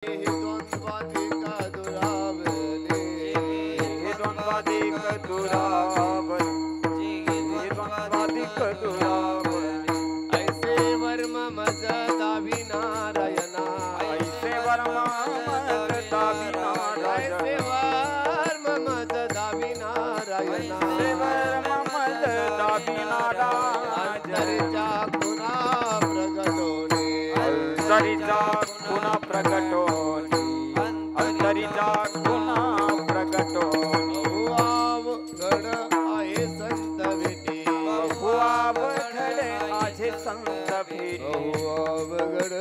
ऐसे वर्म मज दावी नारायणा ऐसे वर्म मज दावी नारायणा ऐसे वर्म मज दावी नारायणा ऐसे वर्म मज दावी नारायणा अंतरिचा खुना प्रगटोने अंतरिचा खुना प्रगटोने अंतरिचा खुना प्रगटोने बहुआव गण आहे संत भेटी बहुआव घडे आजे संत भेटी बहुआव गण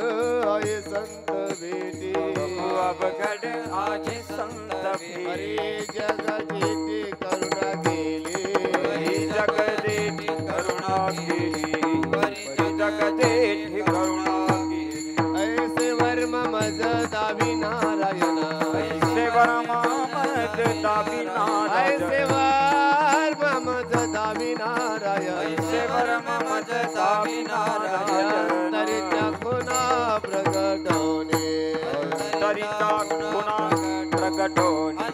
आहे संत भेटी बहुआव घडे आजे संत भेटी हरी जगदेती करुणा केली हरी जगदेती करुणा केली हरी जगदेती करुणा केली ऐसे वर्म मज दावी नारायणा ऐसे वर्म मज दावी नारायण ऐसे वर्म मज दावी नारायण ऐसे वर्म मज दावी नारायण अंतरिचा खुना प्रगटोने अंतरिचा खुना प्रगटोनी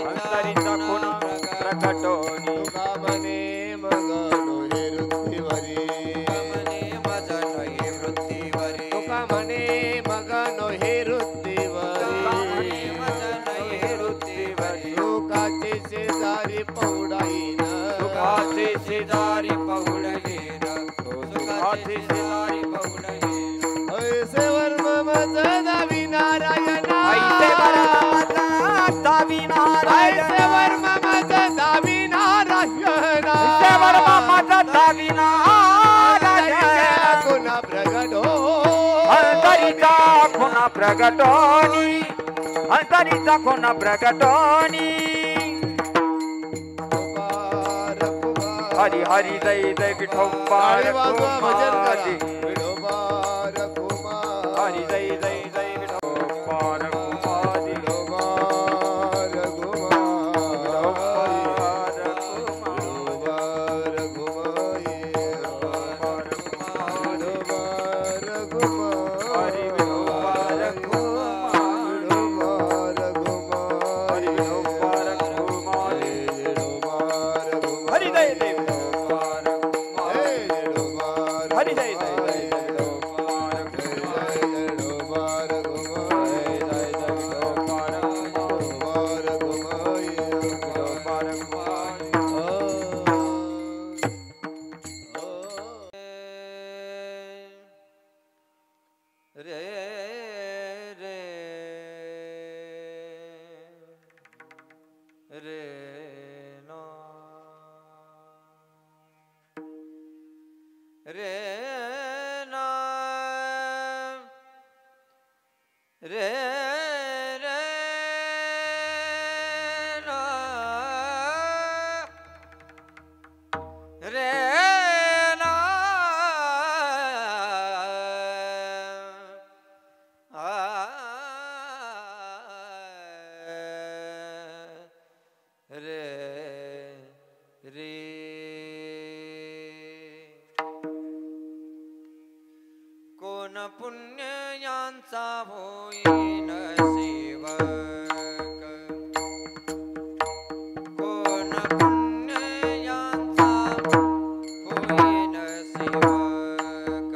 अंतरिचा खुना प्रगटोनी तुका मने मगनो हे वृत्तीवरी तुका मने मगनो हे वृत्तीवरी लोकाचे शेजारी पौडाईन सुखाचे शेजारी पहुडलेन सुखाचे शेजारी पहुडलेन ऐसे वर्म मज दावी नारायणा ऐसे वर्म मज दावी नारायण ऐसे वर्म मज दावी नारायणा ऐसे वर्म मज दावी नारायण गुण प्रगटो अंतरिचा खुना प्रगटोनी अंतरिचा खुना प्रगटोनी हरी हरी जय जय विठोबा भजन करा हरी विठोबा रघुमा जय जय जय विठोबा रघुमारी विठोबा रघुमा विठोबा रघुमाई विठोबा रघुमा हरी विठोबा रघुमा विठोबा रघुमा हरी विठोबा रघुमारी विठोबा रघुमा हरी जय जय विठोबा रघुमारी हरी जय जय जय विठोबा रघुमारी कोण पुण्य यांचा होईन सेवक कोण पुण्य यांचा होईन सेवक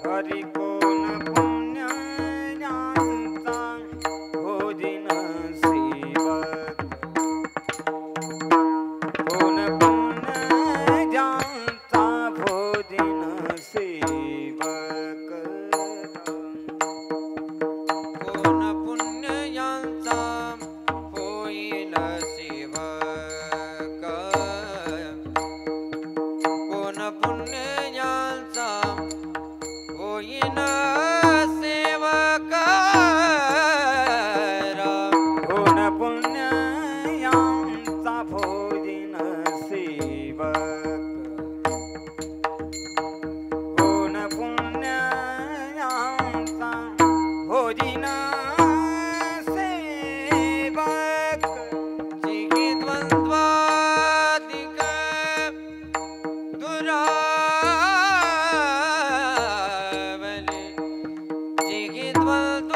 हरी कोण पुण्य ज्ञानचा भोजिन सेवक कोण पुण्य ज्ञानचा भोजिन सेवक कोण पुण्य यांचा होईन सेवक कोण पुण्य यांचा होईन सेवक कोण पुण्य यांचा भोजिन सेवक कोण पुण्य यांचा भोजिन सेवक जिगी द्वंद्वादिक दुरावली जिगी द्वंद्व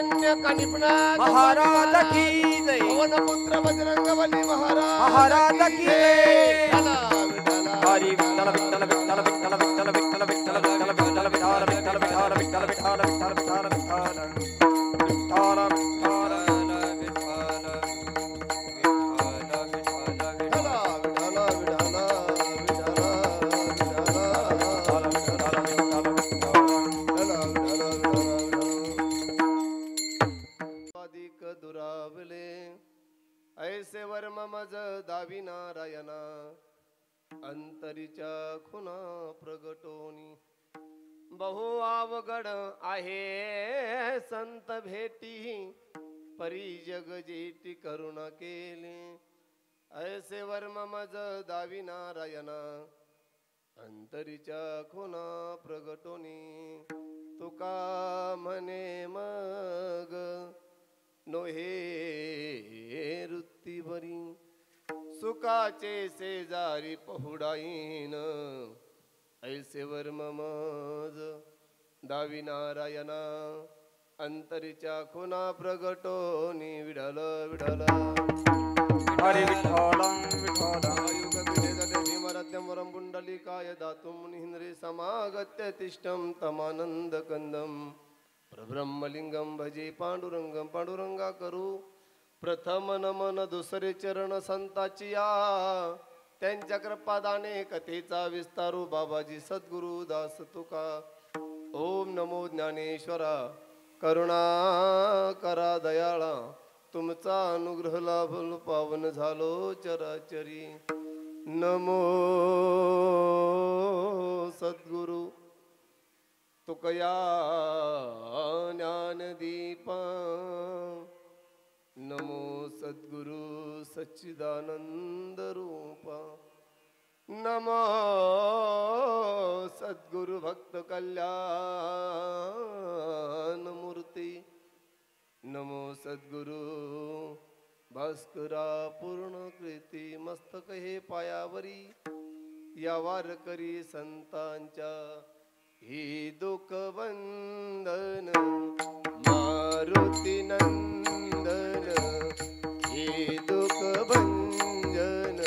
हिरण्य कनिपनाथ महाराज की जय पवन पुत्र बजरंग बली महाराज की जय चला विठ्ठला हरी विठ्ठल विठ्ठल विठ्ठल विठ्ठल विठ्ठल विठ्ठल विठ्ठल विठ्ठल विठ्ठल विठ्ठल विठ्ठल विठ्ठल विठ्ठल विठ्ठल ऐसे वर्म मज दावी नारायणा अंतरीच्या खुना प्रगटोनी बहु अवघड आहे संत भेटी परी जग जेटी करुणा केली ऐसे वर्म मज दावी नारायणा अंतरीच्या खुना प्रगटोनी तुका म्हणे मग नोहे वृत्ती बरी सुखाचे शेजारी पहुडाईन ऐसे वर्म मज दावी नारायणा अंतरीच्या खुना प्रगटोनी विढल विढल हरी विठ्ठल विठ्ठल युग विजय भीमरत्यम वरम पुंडलिकाय दातुम मुनिंद्रे समागत्य तिष्ठम तमानंद कंदम प्रब्रह्मलिंगम भजे पांडुरंगम पांडुरंगा करू प्रथम नमन दुसरे चरण संताची या त्यांच्या कृपादाने कथेचा विस्तारू बाबाजी सद्गुरु दास तुका ओम नमो ज्ञानेश्वरा करुणा करा दयाळा तुमचा अनुग्रह लाभल पावन झालो चराचरी नमो सद्गुरु तुकया ज्ञानदीपा नमो सद्गुरु सच्चिदानंद रूपा नमो सद्गुरु भक्त कल्याण मूर्ती नमो सद्गुरु भास्करा पूर्ण कृती मस्तक हे पायावरी या वारकरी संतांच्या ही दुःख वंदन मारुती नंदन हे दुःख भंजन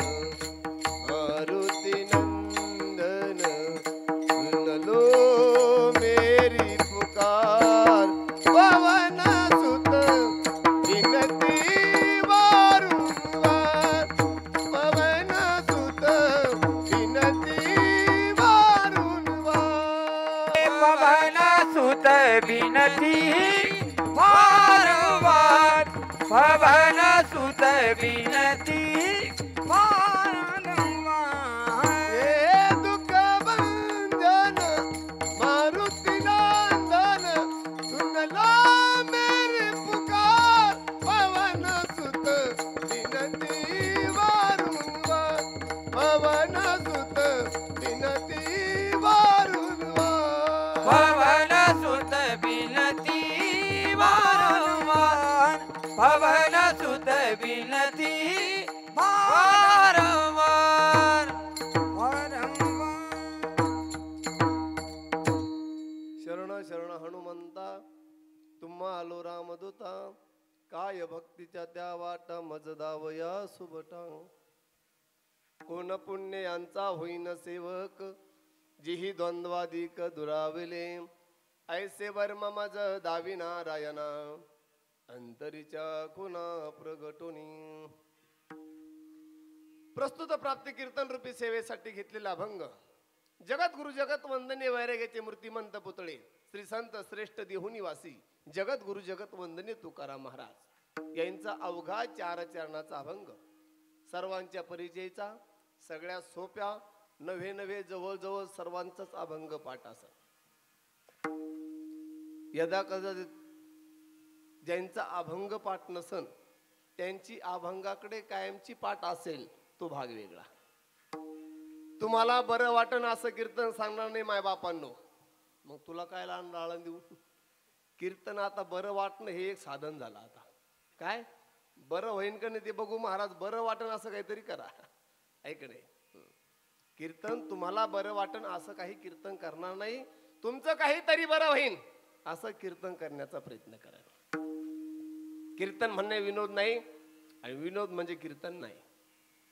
मारुती नंदन सुनलो मेरी पुकार पवन सुत विनती वारंवार पवन सुत विनती पवन सुत विनती वारंवार पवन सुत विनती वारंवार हे दुःख भंजन मारुती नंदन सुनला मेरी पुकार पवन सुत विनती वारंवार पवन सुत विनती वारंवार पवन सुत विनती वारंवार पवन सुत विनती वारंवार वारंवार शरण शरण हनुमंता तुम्हा आलो रामदूता काय भक्तीच्या त्या वाट मज दावया सुबटा कोण पुण्य यांचा होईन सेवक जिही द्वंद्वादिक दुराविले ऐसे वर्म मज दावी नारायणा अंतरीच्या खुना प्रगटोनी प्रस्तुत प्राप्ती कीर्तन रूपी सेवेसाठी घेतलेला अभंग जगद्गुरु जगत वंदनीय वैराग्याचे मूर्तिमंत पुतळे श्री संत श्रेष्ठ देहुनिवासी जगद्गुरु जगत वंदनीय तुकाराम महाराज यांचा अवघा 4 चरणाचा अभंग सर्वांच्या परिचयाचा सगळ्या सोप्या नव्हे जवळ सर्वांचाच अभंग पाठ असा यदा कदाचित ज्यांचा अभंग पाठ नसन त्यांची अभंगाकडे कायमची पाठ असेल तो भाग वेगळा तुम्हाला बरं वाटण असं कीर्तन सांगणार नाही माय बापांनो मग तुला काय लहान लाळण देऊ कीर्तन आता बरं वाटणं हे एक साधन झालं आता काय बरं होईन का नाही ते बघू महाराज बरं वाटण असं काहीतरी करा ऐकणे कीर्तन तुम्हाला बरं वाटण असं काही कीर्तन करणार नाही तुमचं काहीतरी बरं होईन असं कीर्तन करण्याचा प्रयत्न करा कीर्तन म्हणणे विनोद नाही आणि विनोद म्हणजे कीर्तन नाही.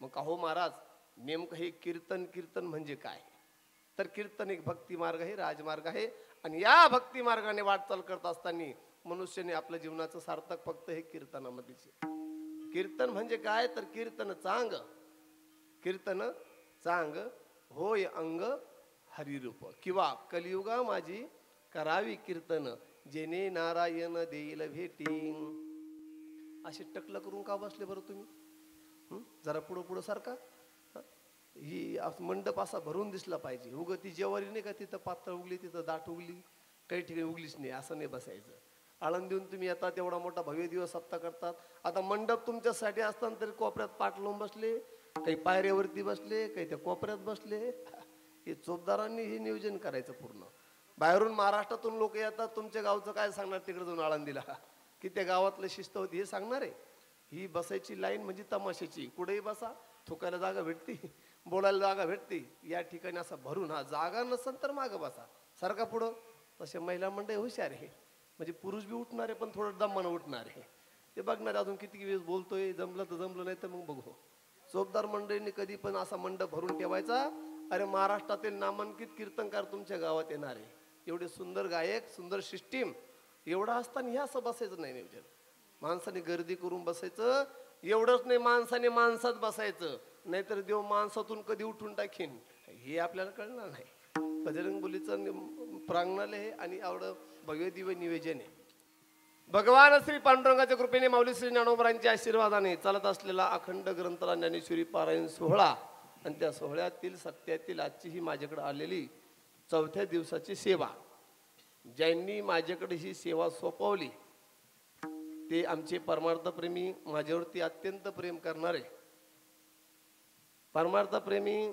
मग का हो महाराज, नेमकं हे कीर्तन कीर्तन म्हणजे काय? तर कीर्तन एक भक्ती मार्ग आहे, राजमार्ग आहे. आणि या भक्ती मार्गाने वाटचाल करत असताना मनुष्याने आपल्या जीवनाचं सार्थक फक्त हे कीर्तनामध्येच. कीर्तन म्हणजे काय? तर कीर्तन चांग, कीर्तन चांग होय अंग हरिरूप, किंवा कलियुगा माझी करावी कीर्तन, जेने नारायण देईल भेटी. असे टकलं करून का बसले बरं तुम्ही? जरा पुढं पुढं सारखा. ही मंडप असा भरून दिसला पाहिजे. उग ती जेवारी नाही का, तिथं पातळ उगली, तिथं दाट उगली, काही ठिकाणी उगलीच नाही, असं नाही बसायचं. आळंद देऊन तुम्ही येतात, एवढा मोठा भव्य दिवस सप्ताह करतात. आता मंडप तुमच्यासाठी असताना तरी कोपऱ्यात पाठ लावून बसले, काही पायऱ्यावरती बसले, काही त्या कोपऱ्यात बसले. हे चोपदारांनी हे नियोजन करायचं पूर्ण. बाहेरून महाराष्ट्रातून लोक येतात, तुमच्या गावचं काय सांगणार तिकडे जाऊन आळंदीला, की त्या गावातलं शिस्त होती हे सांगणार आहे. ही बसायची लाईन म्हणजे तमाशाची. कुठेही बसा, थुकायला जागा भेटते, बोलायला जागा भेटते. या ठिकाणी असं भरून, हा जागा नसेल तर मागं बसा, सारखा पुढं. तसे महिला मंडळी हुशार आहे, म्हणजे पुरुष बी उठणार आहे, पण थोडं दमानं उठणार आहे. ते बघणार अजून किती वेळेस बोलतोय, जमलं तर जमलं, नाही तर मग बघू. चोपदार मंडळींनी कधी पण असा मंडप भरून ठेवायचा. अरे महाराष्ट्रातील नामांकित कीर्तनकार तुमच्या गावात येणार आहे, एवढे सुंदर गायक, सुंदर सिस्टीम, एवढं असताना हे असं बसायचं नाही नियोजन. माणसाने गर्दी करून बसायचं. एवढंच नाही, माणसाने माणसात बसायचं, नाहीतर देव माणसातून कधी उठून टाकीन हे आपल्याला कळणार नाही. बजरंगबलीचं प्रांगणालय आहे आणि एवढं भव्य दिव्य निवेदन आहे. भगवान श्री पांडुरंगाच्या कृपेने, माऊली श्री ज्ञानोबरांच्या आशीर्वादाने चालत असलेला अखंड ग्रंथरा ज्ञानेश्वरी पारायण सोहळा, आणि त्या सोहळ्यातील सत्यातील आजची ही माझ्याकडे आलेली 4थ्या दिवसाची सेवा, ज्यांनी माझ्याकडे ही सेवा सोपवली ते आमचे परमार्थप्रेमी, माझ्यावरती अत्यंत प्रेम करणारे परमार्थप्रेमी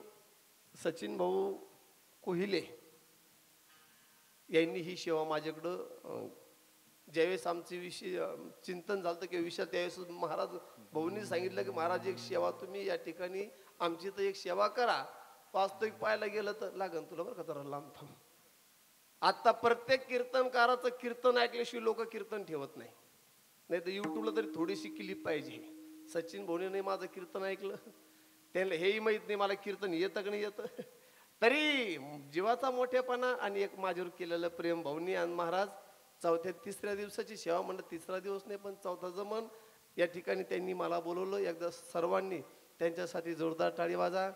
सचिन भाऊ कोहिले यांनी ही सेवा माझ्याकडं, ज्यावेळेस आमचे विषय चिंतन झालं किंवा विषय, त्यावेळेस महाराज भाऊंनी सांगितलं की महाराज एक सेवा तुम्ही या ठिकाणी आमची तर एक सेवा करा. वास्तविक पाहायला गेलं तर लागन तुला बरं का जरा लांब थांब. आता प्रत्येक कीर्तनकाराचं कीर्तन ऐकल्याशिवाय लोक कीर्तन ठेवत नाही, नाही तर युट्यूबला तरी थोडीशी क्लिप पाहिजे. सचिन भाऊने नाही माझं कीर्तन ऐकलं, त्यांना हेही माहीत नाही मला कीर्तन येतं की नाही येतं, तरी जीवाचा मोठेपणा आणि एक माझ्यावर केलेलं प्रेम भाऊनी आणि महाराज 4थ्या-3ऱ्या दिवसाची सेवा, म्हणलं 3रा दिवस नाही पण 4था जमन या ठिकाणी त्यांनी मला बोलवलं. एकदा सर्वांनी त्यांच्यासाठी जोरदार टाळी वाजा.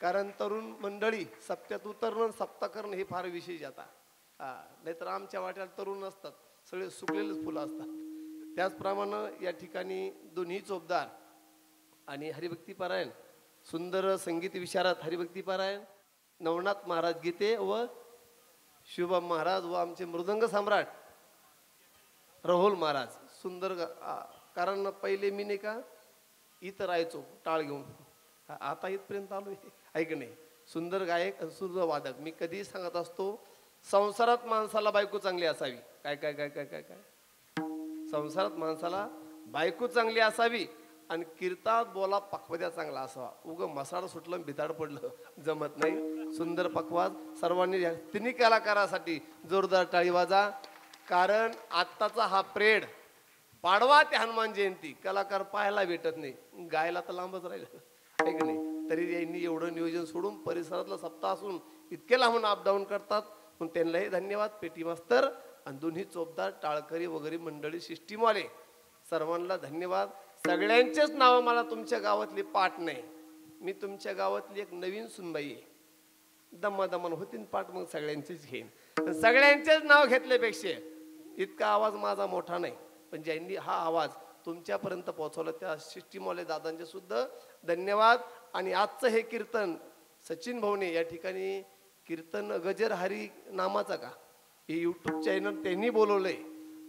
कारण तरुण मंडळी सप्त्यात उतरणं, सप्ताह करणं हे फार विशेष आता. नाहीतर आमच्या वाट्याला तरुण नसतात, सगळे सुकलेलेच फुलं असतात. त्याचप्रमाणे या ठिकाणी दोन्ही चोपदार आणि हरिभक्ती पारायण, सुंदर संगीत विशारद हरिभक्ती पारायण, नवनाथ महाराज गीते व शुभम महाराज व आमचे मृदंग सम्राट राहुल महाराज सुंदर. कारण पहिले मी नाही का इथं राहायचो टाळ घेऊन, आता इथपर्यंत आलो ऐक नाही. सुंदर गायक आणि सुंदर वादक. मी कधीही सांगत असतो, संसारात माणसाला बायको चांगली असावी. काय काय काय काय काय काय संसारात माणसाला बायको चांगली असावी आणि कीर्तात बोला पक्वद्या चांगला असावा. उग मसाला सुटलं भिताड पडलं जमत नाही. सुंदर पक्वाद सर्वांनी तिन्ही कलाकारासाठी जोरदार टाळी वाजा. कारण आत्ताचा हा प्रेड पाडवा ते हनुमान जयंती कलाकार पाहायला भेटत नाही, गायला तर लांबच राहिलं आहे की नाही. तरी यांनी एवढं नियोजन सोडून परिसरातला सप्ताह असून इतके लांबून अपडाऊन करतात, पण त्यांनाही धन्यवाद. पेटी मास्तर आणि दोन्ही चोपदार टाळकरी वगैरे मंडळी सिस्टीमवाले सर्वांना धन्यवाद. सगळ्यांचेच नाव मला तुमच्या गावातली पाठ नाही, मी तुमच्या गावातली एक नवीन सुनबाई आहे. दमादमान होतीन पाठ, मग सगळ्यांचेच घेईन. सगळ्यांचेच नाव घेतल्यापेक्षा इतका आवाज माझा मोठा नाही, पण ज्यांनी हा आवाज तुमच्यापर्यंत पोहोचवला त्या सिस्टीमवाले दादांचे सुद्धा धन्यवाद. आणि आजचं हे कीर्तन सचिन भाऊने या ठिकाणी कीर्तन गजर हरी नामाचा का हे यूट्यूब चॅनल त्यांनी बोलवलंय,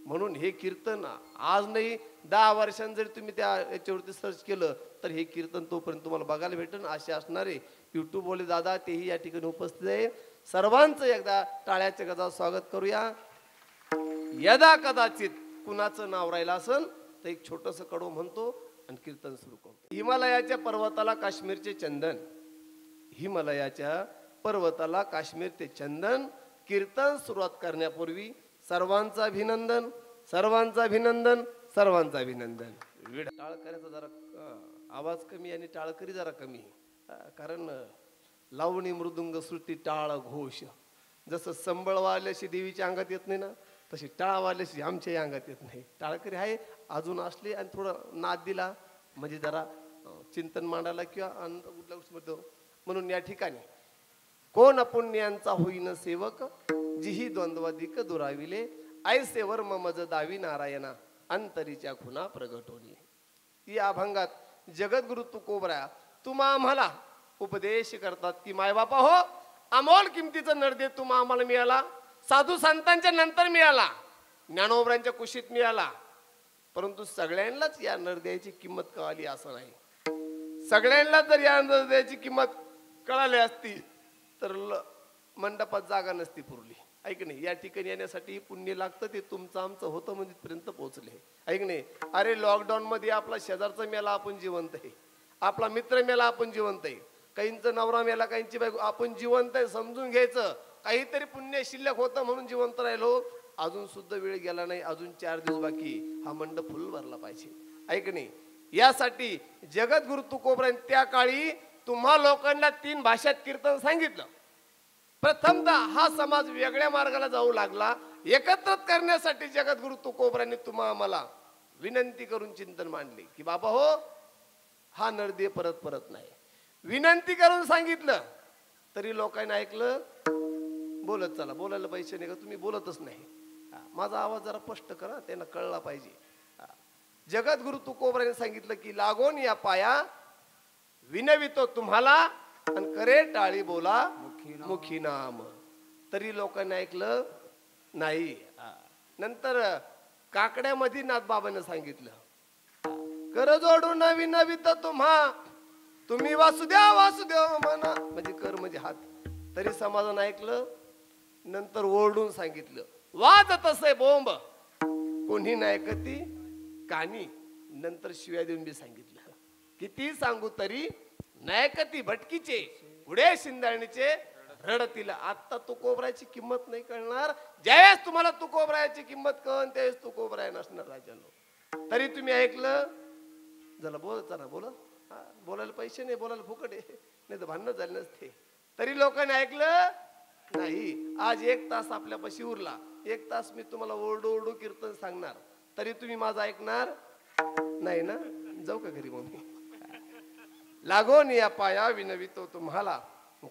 म्हणून हे कीर्तन आज नाही 10 वर्षांनी जरी तुम्ही त्या याच्यावरती सर्च केलं तर हे कीर्तन तोपर्यंत तुम्हाला बघायला भेटेल. असे असणारे यूट्यूबवाले दादा तेही या ठिकाणी उपस्थित आहे. सर्वांचं एकदा टाळ्याच्या गजात स्वागत करूया. यदा कदाचित कुणाचं नाव राहिलं असेल तर एक छोटस कडवं म्हणतो आणि कीर्तन सुरू करतो. हिमालयाच्या पर्वताला काश्मीरचे चंदन, हिमालयाच्या पर्वताला काश्मीरचे चंदन. कीर्तन सुरुवात करण्यापूर्वी सर्वांचं अभिनंदन, सर्वांचं अभिनंदन, सर्वांचं अभिनंदन. टाळकऱ्याचा जरा आवाज कमी आणि टाळकरी जरा कमी, कारण लावणी मृदुंग श्रुती टाळ घोष. जसं संबळ वाल्याशी देवीच्या अंगात येत नाही ना, तशी टाळ वाल्याशी आमच्याही अंगात येत नाही. टाळकरी आहे अजून असले आणि थोडं नाद दिला म्हणजे जरा चिंतन मांडायला किंवा कुठल्या गोष्टी. म्हणून या ठिकाणी कोण पुण्यांचा होईन सेवक, जिही द्वंद्वाधिक दुराविले, ऐसे वर्म मज दावी नारायणा, अंतरीच्या खुना प्रगटोनी. या अभंगात जगद्गुरु तुकोबरा तुम्हा आम्हाला उपदेश करतात की मायबापा हो, अमोल किमतीचा नरदे तुम्हा आम्हाला मिळाला, साधू संतांच्या नंतर मिळाला, ज्ञानोबरांच्या कुशीत मिळाला, परंतु सगळ्यांनाच या नरद्याची किंमत कळाली असं नाही. सगळ्यांना जर या नरद्याची किंमत कळाली असती तर मंडपात जागा नसती पुरली. ऐक नाही, या ठिकाणी येण्यासाठी पुण्य लागतं, ते तुमचं आमचं होतं म्हणजे पर्यंत पोहोचले. ऐक नाही, अरे लॉकडाऊन मध्ये आपला शेजारचा मेला आपण जिवंत आहे, आपला मित्र मेला आपण जिवंत आहे, काहींचा नवरा मेला, काहींची बायको, आपण जिवंत आहे समजून घ्यायचं. काहीतरी पुण्य शिल्लक होतं म्हणून जिवंत राहिलो. अजून सुद्धा वेळ गेला नाही, अजून 4 दिवस बाकी, हा मंडप फुल भरला पाहिजे. ऐक नाही, यासाठी जगद्गुरु तुकोबरांनी त्या काळी तुम्हा लोकांना 3 भाषात कीर्तन सांगितलं. प्रथमतः हा समाज वेगळ्या मार्गाला जाऊ लागला, एकत्रित करण्यासाठी जगद्गुरु तुकोबरांनी तुम्हा आम्हाला विनंती करून चिंतन मांडले की बाबा हो, हा नरदे परत परत नाही. विनंती करून सांगितलं तरी लोकांनी ऐकलं. बोलत चला, बोलायला पैसे नाही का, तुम्ही बोलतच नाही. माझा आवाज जरा स्पष्ट करा, त्यांना कळला पाहिजे. जगद्गुरु तुकोबरांनी सांगितलं की लागोन या पाया विनवितो तुम्हाला, आणि करे टाळी बोला मुखी नाम. तरी लोकांनी ऐकलं नाही. नंतर काकड्यामध्ये नाथबाबांनी सांगितलं, कर जोडून विनवित तुम्हा, तुम्ही वासुदेव वासुदेव म्हणा, म्हणजे कर म्हणजे हात. तरी समाजानं ऐकलं. नंतर ओरडून सांगितलं, वाजत असे बोंब कोणी नाही ऐकती कानी. नंतर शिव्या देऊन बी सांगितलं, किती सांगू तरी नायकती भटकीचे, पुढे शिंदाणीचे रडतील. आता तुकोबराची किंमत नाही कळणार. ज्यावेळेस तुम्हाला तुकोबराची किंमत कळन त्यावेळेस तुकोबराय नसणार राजानो. तरी तुम्ही ऐकलं. चला बोल, चला बोला. बोलायला पैसे नाही, बोलायला फुकट आहे, नाही तर भांडण झाले नसते. तरी लोकांनी ऐकलं नाही. आज 1 तास आपल्यापाशी उरला, 1 तास मी तुम्हाला ओरडू ओरडू कीर्तन सांगणार, तरी तुम्ही माझं ऐकणार नाही ना. जाऊ का घरी मग? लागोन या पाया विनवितो तुम्हाला,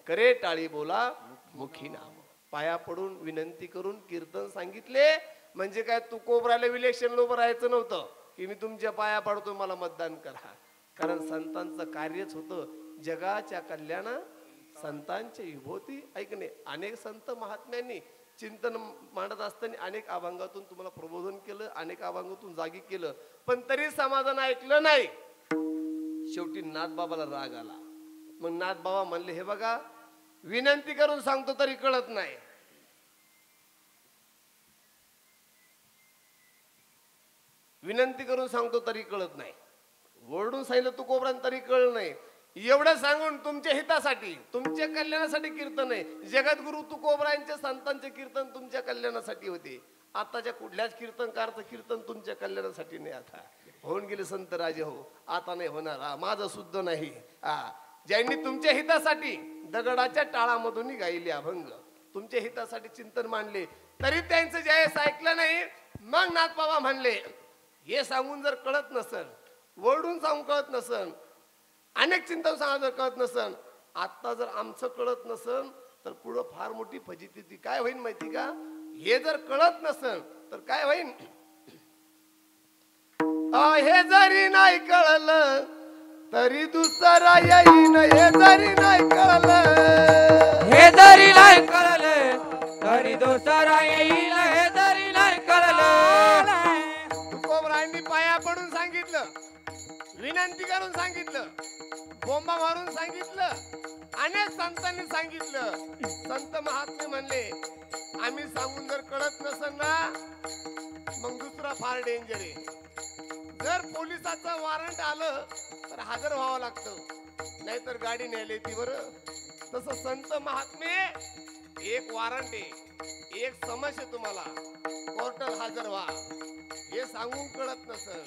करे टाळी बोला मुखी नाम. पाया पडून विनंती करून कीर्तन सांगितले. म्हणजे काय, तुकोबराला इलेक्शन उभं राहायचं नव्हतं की मी तुमच्या पाया पडतो मला मतदान करा. कारण संतांचं कार्यच होतं जगाच्या कल्याणा संतांच्या विभूती. ऐकणे, अनेक संत महात्म्यांनी चिंतन मांडत असताना अनेक अभंगातून तुम्हाला प्रबोधन केलं, अनेक अभंगातून जागी केलं, पण तरी समाजानं ऐकलं नाही. शेवटी नाथबाबाला राग आला. मग नाथबाबा म्हणले, हे बघा, विनंती करून सांगतो तरी कळत नाही. विनंती करून सांगतो तरी कळत नाही. ओरडून सांगितलं तुकोबरान तरी कळलं नाही. एवढं सांगून तुमच्या हितासाठी, तुमच्या कल्याणासाठी कीर्तन आहे. जगद्गुरु तुकोबरायांचे संतांचे कीर्तन तुमच्या कल्याणासाठी होते. आताच्या कुठल्याच कीर्तनकारचं कीर्तन तुमच्या कल्याणासाठी नाही. आता होऊन गेले संत राजे, हो आता नाही होणार. माझं सुद्धा नाही. ज्यांनी तुमच्या हितासाठी दगडाच्या टाळामधून गायले अभंग, तुमच्या हितासाठी चिंतन मांडले, तरी त्यांचं ज्यावेळेस ऐकलं नाही, मग नाथबाबा म्हणले, हे सांगून जर कळत नसल, ओरडून सांगून कळत नसल, अनेक चिंतन सांगा जर कळत नसन, आता जर आमचं कळत नसन तर पुढं फार मोठी फजिती. काय होईल माहिती का? हे जर कळत नसन तर काय होईल? हे जरी नाही कळलं तरी दुसरा येईन. हे जरी नाही कळलं, हे जरी नाही कळलं तरी दुसरा येईल. हे जरी नाही कळलं. तुकोबरायांनी पाया पडून सांगितलं, विनंती करून सांगितलं, बोंबा मारून सांगितलं, अनेक संतांनी सांगितलं. संत महात्मे म्हणले, आम्ही सांगून जर कळत नसेल ना, मग दुसरा फार डेंजर आहे. जर पोलिसाचं वॉरंट आलं तर हजर व्हावं लागतं, नाहीतर गाडी न्यायला ती बरं. तसं संत महात्मे एक वॉरंट आहे, एक समस्या तुम्हाला कोर्टात हजर व्हा हे सांगून कळत नसल.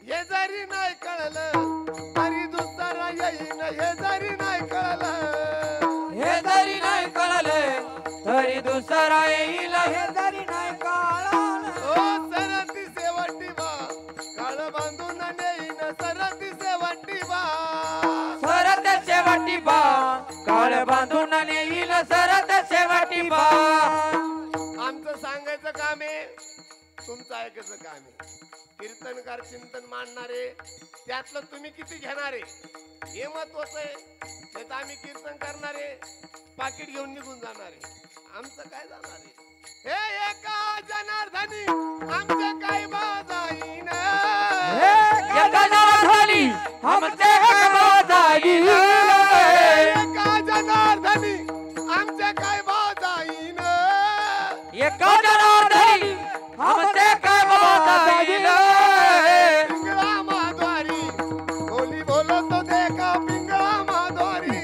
हे जरी नाही कळलं तरी दुसरा येईन, हे जरी नाही कळलं, हे जरी नाही कळले तरी दुसरा येईल, हे जरी नाही कळलं. ओ सरती शेवटी बा काळ बांधून नेईन, सरती शेवटी बा, सरत शेवटी बा काळ बांधून नेईल, सरत शेवटी बा. आमचं सांगायचं काम आहे, तुमचं ऐकायचं काम आहे. कीर्तनकार चिंतन मांडणारे त्यातलं तुम्ही किती घेणारे हे महत्वाचं आहे. नाही तर आम्ही कीर्तन करणारे पाकिट घेऊन निघून जाणारे, आमचं काय जाणार आहे. हे एका जनार्दनी आमचे काय बाजाईन, एका जनार्दनी आमचे काय बाजाईन, एका जनार्दनी आमचे काय बाजाईन, एका जनार्दनी आमचे काय बाजाईन. पिंगळा माधवारी बोली बोलतो देखा, पिंगळा माधवारी,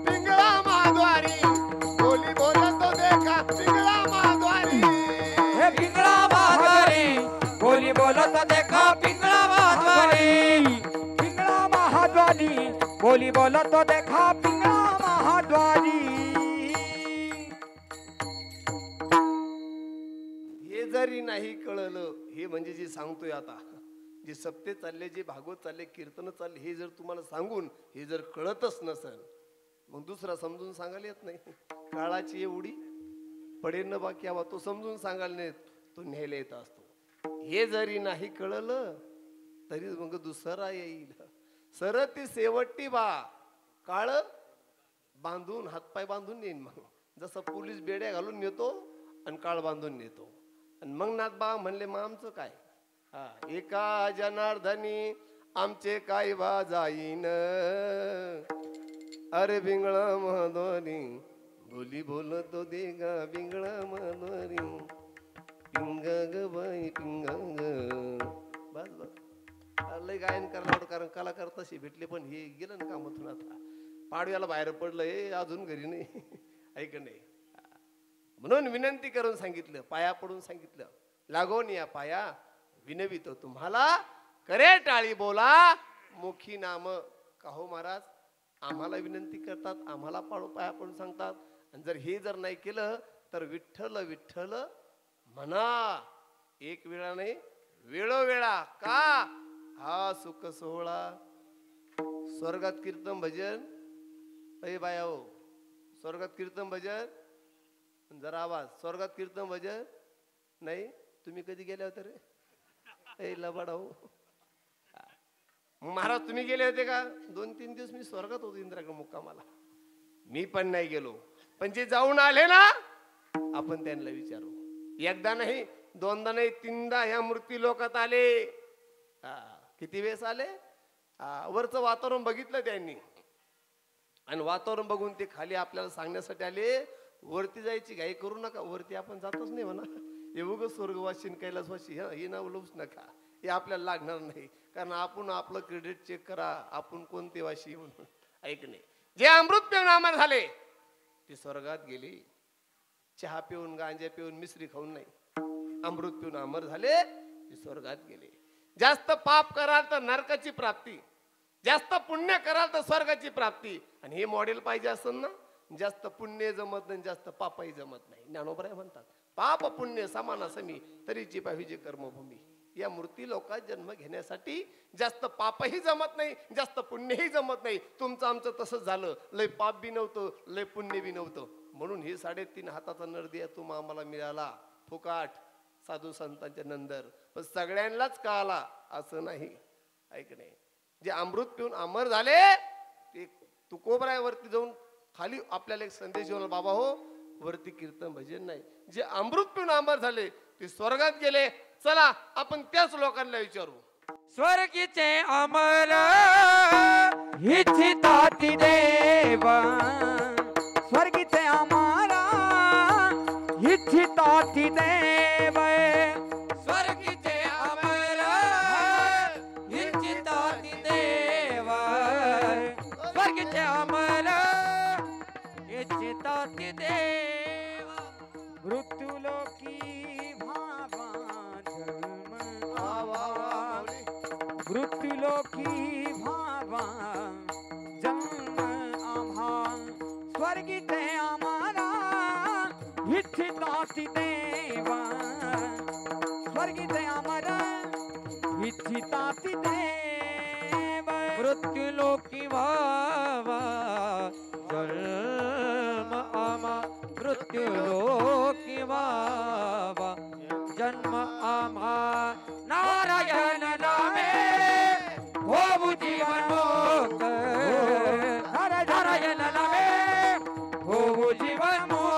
पिंगळा माधवारी बोली बोलतो देखा, पिंगळा माधवारी. हे पिंगळा महाद्वारी बोली बोलत देखा, पिंगळा महाद्वारी, पिंगळा महाद्वारी बोली बोलत देखा, पिंगळा महाद्वारी. हे जरी नाही कळलं, हे म्हणजे जे सांगतोय आता, जे सप्ते चालले, जे भागवत चालले, कीर्तन चालले, हे जर तुम्हाला सांगून हे जर कळतच नसेल, मग दुसरा समजून सांगायला येत नाही. काळाची एवढी पडेल न बाकी हवा, तो समजून सांगायला नाही, तो न्यायला येत असतो. हे जरी नाही कळलं तरी मग दुसरा येईल, सरती शेवटी बा काळ बांधून, हातपाय बांधून येईन. मग जसं पोलीस बेड्या घालून नेतो आणि काळ बांधून नेतो. आणि मग नाथबा म्हणले मग आमचं काय, हा एका जनार्दनी आमचे काय बा जाईन, अरे बिंगळा महाद्वारी बोली बोलतो दे गा, बिंगळा महाद्वारी पिंग ग बाई पिंग ग. बस बस लय गायन करणार, कारण कलाकार तसे भेटले, पण हे गेलं ना कामातून. आता पाडव्याला बाहेर पडलं, हे अजून घरी नाही. ऐक नाही, म्हणून विनंती करून सांगितलं, पाया पडून सांगितलं, लागून या पाया विनवितो तुम्हाला, करे टाळी बोला मुखी नाम. का हो महाराज, आम्हाला विनंती करतात, आम्हाला पाया पडून सांगतात, आणि जर हे जर नाही केलं तर विठ्ठल विठ्ठल म्हणा. एक वेळा नाही, वेळोवेळा. का हा सुख सोहळा, स्वर्गात कीर्तन भजन. अय बाया हो, स्वर्गात कीर्तन भजन, जरा आवाज, स्वर्गात कीर्तन भजन नाही. तुम्ही कधी गेले होते रे? ए लबाडा हो. महाराज तुम्ही गेले होते का? 2-3 दिवस मी स्वर्गात होतो इंद्राकडे मुक्कामाला. मी पण नाही गेलो, पण जे जाऊन आले ना आपण त्यांना विचारू. एकदा नाही, दोनदा नाही, 3दा ह्या मूर्ती लोकात आले. किती वेळेस आले? वरचं वातावरण बघितलं त्यांनी, आणि वातावरण बघून ते खाली आपल्याला सांगण्यासाठी आले, वरती जायची घाई करू नका, वरती आपण जातच नाही म्हणा. हे उग स्वर्गवासी कैलासवासी हे नाव लवच नका, हे आपल्याला लागणार नाही. कारण आपण आपलं क्रेडिट चेक करा, आपण कोणते वाशी म्हणून. ऐक नाही, जे अमृत पिऊन अमर झाले ते स्वर्गात गेले. चहा पिऊन, गांजा पिऊन, मिश्री खाऊन नाही, अमृत पिऊन अमर झाले ते स्वर्गात गेले. जास्त पाप कराल तर नरकाची प्राप्ती, जास्त पुण्य कराल तर स्वर्गाची प्राप्ती. आणि हे मॉडेल पाहिजे असेल ना, जास्त पुण्य जमत नाही, जास्त पापही जमत नाही. ज्ञानोबराय म्हणतात, पाप पुण्य समान समी तरीची पाहिजे कर्मभूमी. या मूर्ती लोकात जन्म घेण्यासाठी जास्त पापही जमत नाही, जास्त पुण्यही जमत नाही. तुमचं आमचं तसंच झालं, लय पाप बी नव्हतं, लय पुण्य बी नव्हतं. म्हणून हे 3.5 हाताचा नरदिया तुम्हा आम्हाला मिळाला फुकाट, साधू संतांच्या नंदर. पण सगळ्यांनाच का आला असं नाही. ऐक नाही, जे अमृत पिऊन अमर झाले ते तुकोबरायवरती जाऊन खाली आपल्याला एक संदेश देऊन, बाबा हो वरती कीर्तन भजन नाही. जे अमृत पिऊन अमर झाले ते स्वर्गात गेले. चला आपण त्याच लोकांना विचारू. स्वर्गीचे अमर इच्छिताती देव, स्वर्गीचे अमर इच्छिताती देव, स्वर्गीचे अमर इच्छिताती देव, स्वर्गीचे अमर इच्छिताती मृत्युलोकी भावा जन्म आम्हा स्वर्गीते आम्हाला इच्छिताती देवा स्वर्गीते आम्हाला इच्छिताती देवा मृत्युलोकी भावा जन्म आम्हा मृत्युलोकी भावा जन्म आम्हा नारायण नामे होऊ जीवन मुक्त नारायण नामे होऊ जीवन मुक्त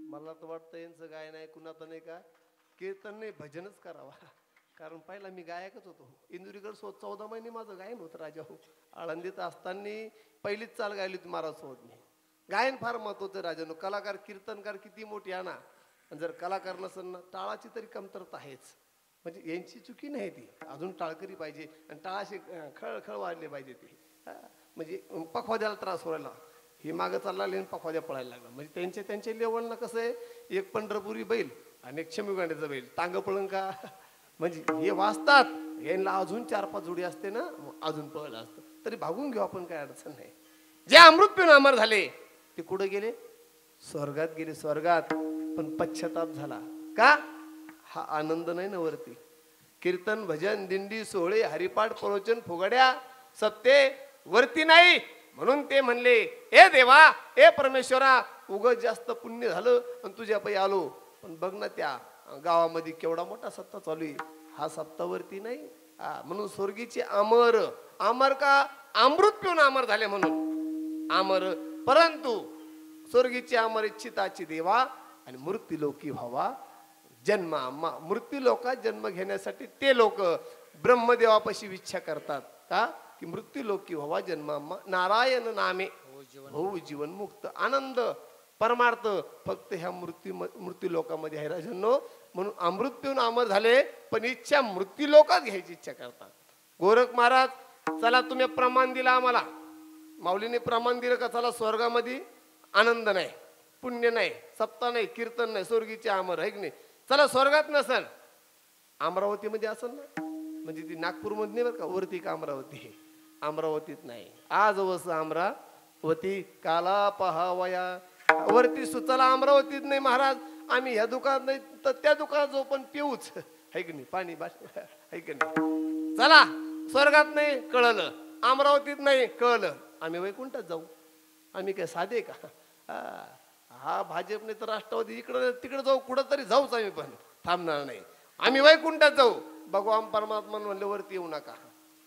मला तर वाटतं यांचं गायन ऐकून आता नाही का कीर्तन नाही भजनच करावा. कारण पहिला मी गायकच होतो. इंदुरीगड 14 महिने माझं गायन होतं राजा हो. आळंदीत असताना पहिलीच चाल गायली होती महाराज सोबत मी. गायन फार महत्वाचं राजानो. कलाकार कीर्तनकार किती मोठी आणा आणि जर कलाकार नसेल ना टाळाची तरी कमतरता आहेच. म्हणजे यांची चुकी नाही ती. अजून टाळकरी पाहिजे आणि टाळाशी खळखळ वाढले पाहिजे ते. म्हणजे पखवाद्याला त्रास व्हायला हे मागं चालला आणि पखवाद्या पळायला लागला. म्हणजे त्यांच्या लेवलला कसं आहे एक पंढरपुरी बैल आणि एक शमीगांड्याचा बैल टांग पळण का म्हणजे हे वाचतात यांना अजून 4-5 जोडी असते ना अजून पळलं असतं तरी भागून घेऊ आपण काय अडचण नाही. जे अमृत पिऊन अमर झाले ते कुठे गेले स्वर्गात गेले. स्वर्गात पण पश्चाताप झाला का हा आनंद नाही ना वरती. कीर्तन भजन दिंडी सोहळे हरिपाठ प्रवचन फुगड्या सप्ते वरती नाही. म्हणून ते म्हणले ए देवा ए परमेश्वरा उगाच जास्त पुण्य झालं आणि तुझ्या पायी आलो. पण बघ ना त्या गावामध्ये केवढा मोठा सप्ताह चालू आहे. हा सप्तावरती नाही. म्हणून स्वर्गीचे अमर अमर का अमृत पिऊन अमर झाले म्हणून अमर. परंतु स्वर्गीचे अमर इच्छिताची देवा आणि मृत्यूलोकी व्हावा जन्म. मृत्यूलोकात जन्म घेण्यासाठी ते लोक ब्रह्मदेवापाशी इच्छा करतात का की मृत्यूलोकी व्हावा जन्म नारायण नामे होऊ जीवन मुक्त. आनंद परमार्थ फक्त ह्या मृत्यू लोकामध्ये आहे राजांनो. म्हणून अमृत पिऊन अमर झाले पण इच्छा मृत्यू लोकात घ्यायची इच्छा करतात. गोरख महाराज चला तुम्ही प्रमाण दिला आम्हाला. माऊलीने प्रमाण दिलं का चला स्वर्गामध्ये आनंद नाही पुण्य नाही सप्ताह नाही कीर्तन नाही स्वर्गीचे अमर आहे की नाही. चला स्वर्गात नसल अमरावतीमध्ये असेल ना. म्हणजे ती नागपूरमध्ये नाही बरं का वरती का अमरावती अमरावतीत नाही. आज वस अमरावती काला पहावया वरती सुचला अमरावतीत नाही महाराज. आम्ही ह्या दुकानात नाही तर त्या दुकानात जाऊ पण पिऊच है की नाही पाणी है की नाही. चला स्वर्गात नाही कळलं अमरावतीत नाही कळलं आम्ही वैकुंठात जाऊ. आम्ही काय साधे का. हा भाजपने तर राष्ट्रवादी इकडं तिकडे जाऊ कुठं तरी जाऊच आम्ही पण थांबणार नाही. आम्ही वैकुंठात जाऊ. भगवान परमात्मा म्हणले वरती येऊ नका.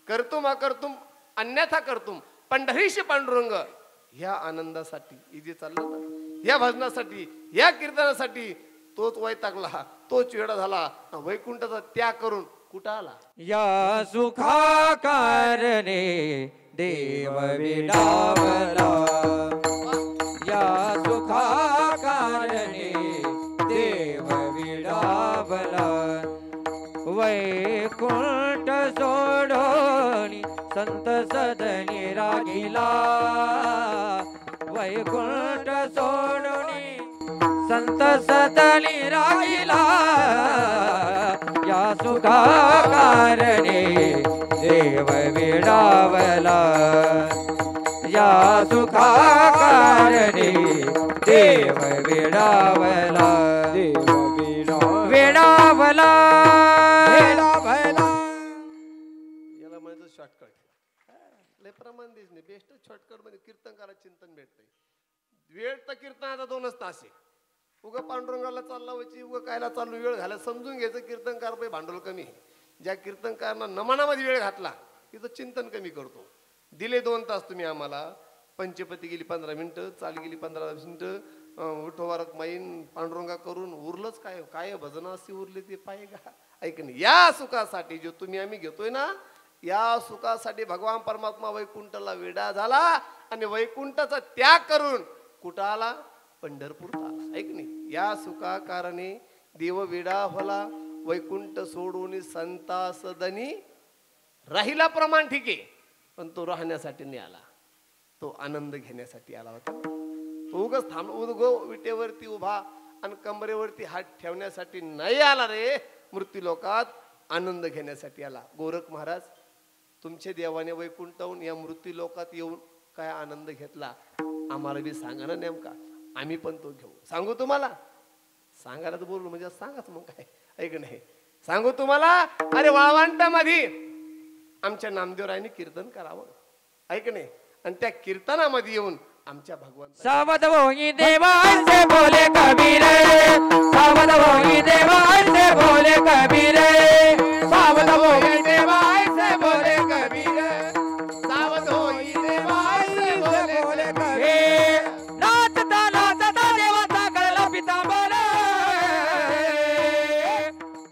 करतुम अकर्तुम अन्यथा करतुम पंढरीशी पांडुरंग. ह्या आनंदासाठी इथे चाललं ना या भजनासाठी या कीर्तनासाठी तोच वैतागला तोच वेडा झाला वैकुंठाचा त्याग करून कुठं आला. या सुखा कारणे देव विडावला या सुखा कारणे देव विडावला वैकुंठ सोडोनी संत सदनी रागिला वैकुंठ सोडोनी संत सदनी रागिला या सुखा कारणे देव विडावला या सुखा कारणे देव विडावला देव विडावला याला म्हणायचं शॉर्टकट. लय प्रमाण दिसणे बेस्ट शॉर्टकट मध्ये कीर्तनकाला चिंतन भेटतंय. वेळ तर कीर्तनाचा 2च तास आहे. उगा पांडुरंगाला चालला व्हायची उगा कायला चालू वेळ घाला समजून घ्यायचं. कीर्तनकार पाहिजे भांडवल कमी. ज्या कीर्तनकारांना नमनामध्ये वेळ घातला तिथं चिंतन कमी करतो. दिले 2 तास तुम्ही आम्हाला. पंचपती गेली 15 मिनिटं चाल गेली 15 मिनिटं उठोवारक माईन पांडुरंगा करून उरलंच काय काय भजन असे उरले ते पाय का ऐक नाही. या सुखासाठी जो तुम्ही आम्ही घेतोय ना या सुखासाठी भगवान परमात्मा वैकुंठाला वेडा झाला आणि वैकुंठाचा त्याग करून कुठं आला पंढरपूर आला ऐक नाही. या सुखा कारणे देव वेडा होला वैकुंठ सोडून संता सदनी राहिला. प्रमाण ठीक आहे पण तो राहण्यासाठी नाही आला. तो आनंद घेण्यासाठी आला होता. तो उगाच थांब उदगो विटेवरती उभा आणि कमरेवरती हात ठेवण्यासाठी नाही आला रे, मृत्यू लोकात आनंद घेण्यासाठी आला. गोरख महाराज, तुमच्या देवाने वैकुंठाहून या मृत्यू लोकात येऊन काय आनंद घेतला आम्हाला बी सांगा ना नेमका, आम्ही पण तो घेऊ. सांगू तुम्हाला? सांगायला तर बोललो म्हणजे सांगाच मग काय, ऐक नाही सांगू तुम्हाला. अरे वाळवंटामध्ये आमच्या नामदेवरायांनी कीर्तन करावं, ऐक नाही, आणि त्या कीर्तनामध्ये येऊन आमच्या भगवान सावध होई देवा ऐसे बोले कबीर, सावध होई देवा ऐसे बोले कबीर, सावध होई देवा ऐसे बोले कबीर, सावध होई देवा ऐसे बोले कबीर. नाचता नाचता देवाचा गळला पितांबर,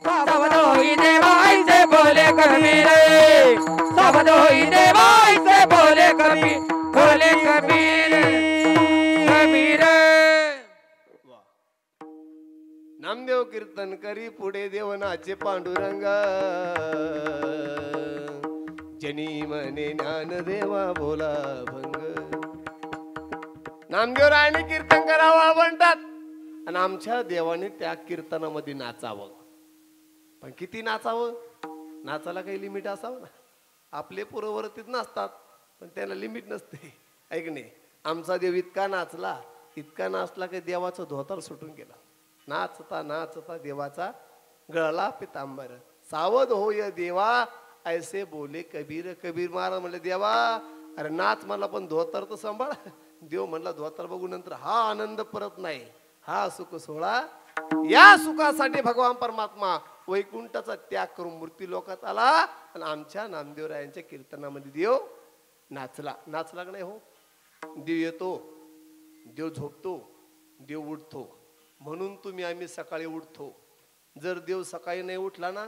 सावध होई देवा ऐसे बोले कबीर, सावध होई देवा ऐसे बोले कबीर, बोले कबीर कबीर. नामदेव कीर्तन करी पुढे देवनाचे पांडुरंग, जनी मने ज्ञान देवा बोला भंग. नामदेवरायाने कीर्तन करावं म्हणतात आणि आमच्या देवाने त्या कीर्तनामध्ये नाचावं. पण किती नाचावं? नाचाला काही लिमिट असावं ना. आपले पुरवरतीत नाचतात पण त्याला लिमिट नसते, ऐक नाही. आमचा देव इतका नाचला, इतका नाचला की देवाचं धोतर सुटून गेला. नाचता नाचता देवाचा गळला पितांबर, सावध होय देवा ऐसे बोले कबीर. कबीर महाराज म्हणले देवा अरे नाच मला पण धोतर तर सांभाळ. देव म्हणला धोतर बघू नंतर हा आनंद परत नाही, हा सुख सोहळा. या सुखासाठी भगवान परमात्मा वैकुंठाचा त्याग करून मूर्ती लोकात आला आणि आमच्या नामदेवरायांच्या कीर्तनामध्ये देव नाचला. नाचला का नाही हो? देव येतो, देव झोपतो, देव उठतो. म्हणून तुम्ही आम्ही सकाळी उठतो. जर देव सकाळी नाही उठला ना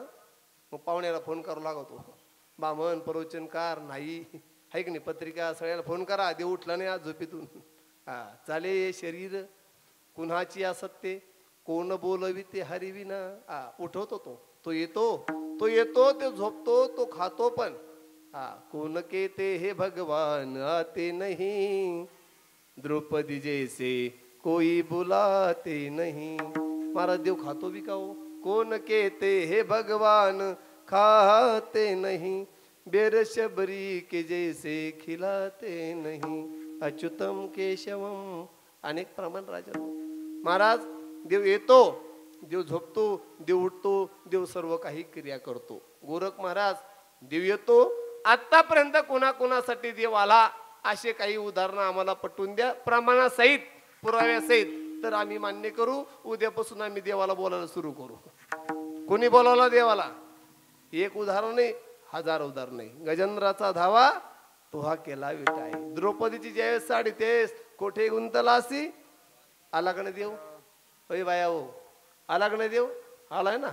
मग पाहुण्याला फोन करावं लागतो, बामण प्रवचनकार नाही, आहे की नाही, पत्रिका सगळ्याला फोन करा, देव उठला नाही आज झोपेतून. हा चाले शरीर कुणाची असत्य, कोण बोलवी ते हरिविना. उठवतो तो येतो, तो येतो, ते झोपतो, तो खातो पण. कोण के ते हे भगवान आते नहीं, द्रौपदी जैसे कोई बुलाते नहीं. महाराज देव खातो भी का हो? कोण के ते हे भगवान खाते नहीं, बेरशबरी के जैसे खिलाते नहीं, अच्युतम केशवम. अनेक प्रमाण राजा महाराज. देव येतो, देव झोपतो, देव उठतो, देव सर्व काही क्रिया करतो. गोरख महाराज देव येतो. आतापर्यंत कोणाकोणासाठी देव आला असे काही उदाहरणं आम्हाला पटवून द्या प्रमाणासहित, पुराव्यासहित, तर आम्ही मान्य करू. उद्यापासून आम्ही देवाला बोलायला सुरू करू. कोणी बोलावला देवाला? एक उदाहरण नाही, हजार उदाहरण नाही. गजेंद्राचा धावा तो हा केला विटाय. द्रौपदीची ज्यावेळेस साडी तेच कोठे गुंतला असी, आला का नाही देव? अय बाया हो, आला का नाही देव? आलाय ना.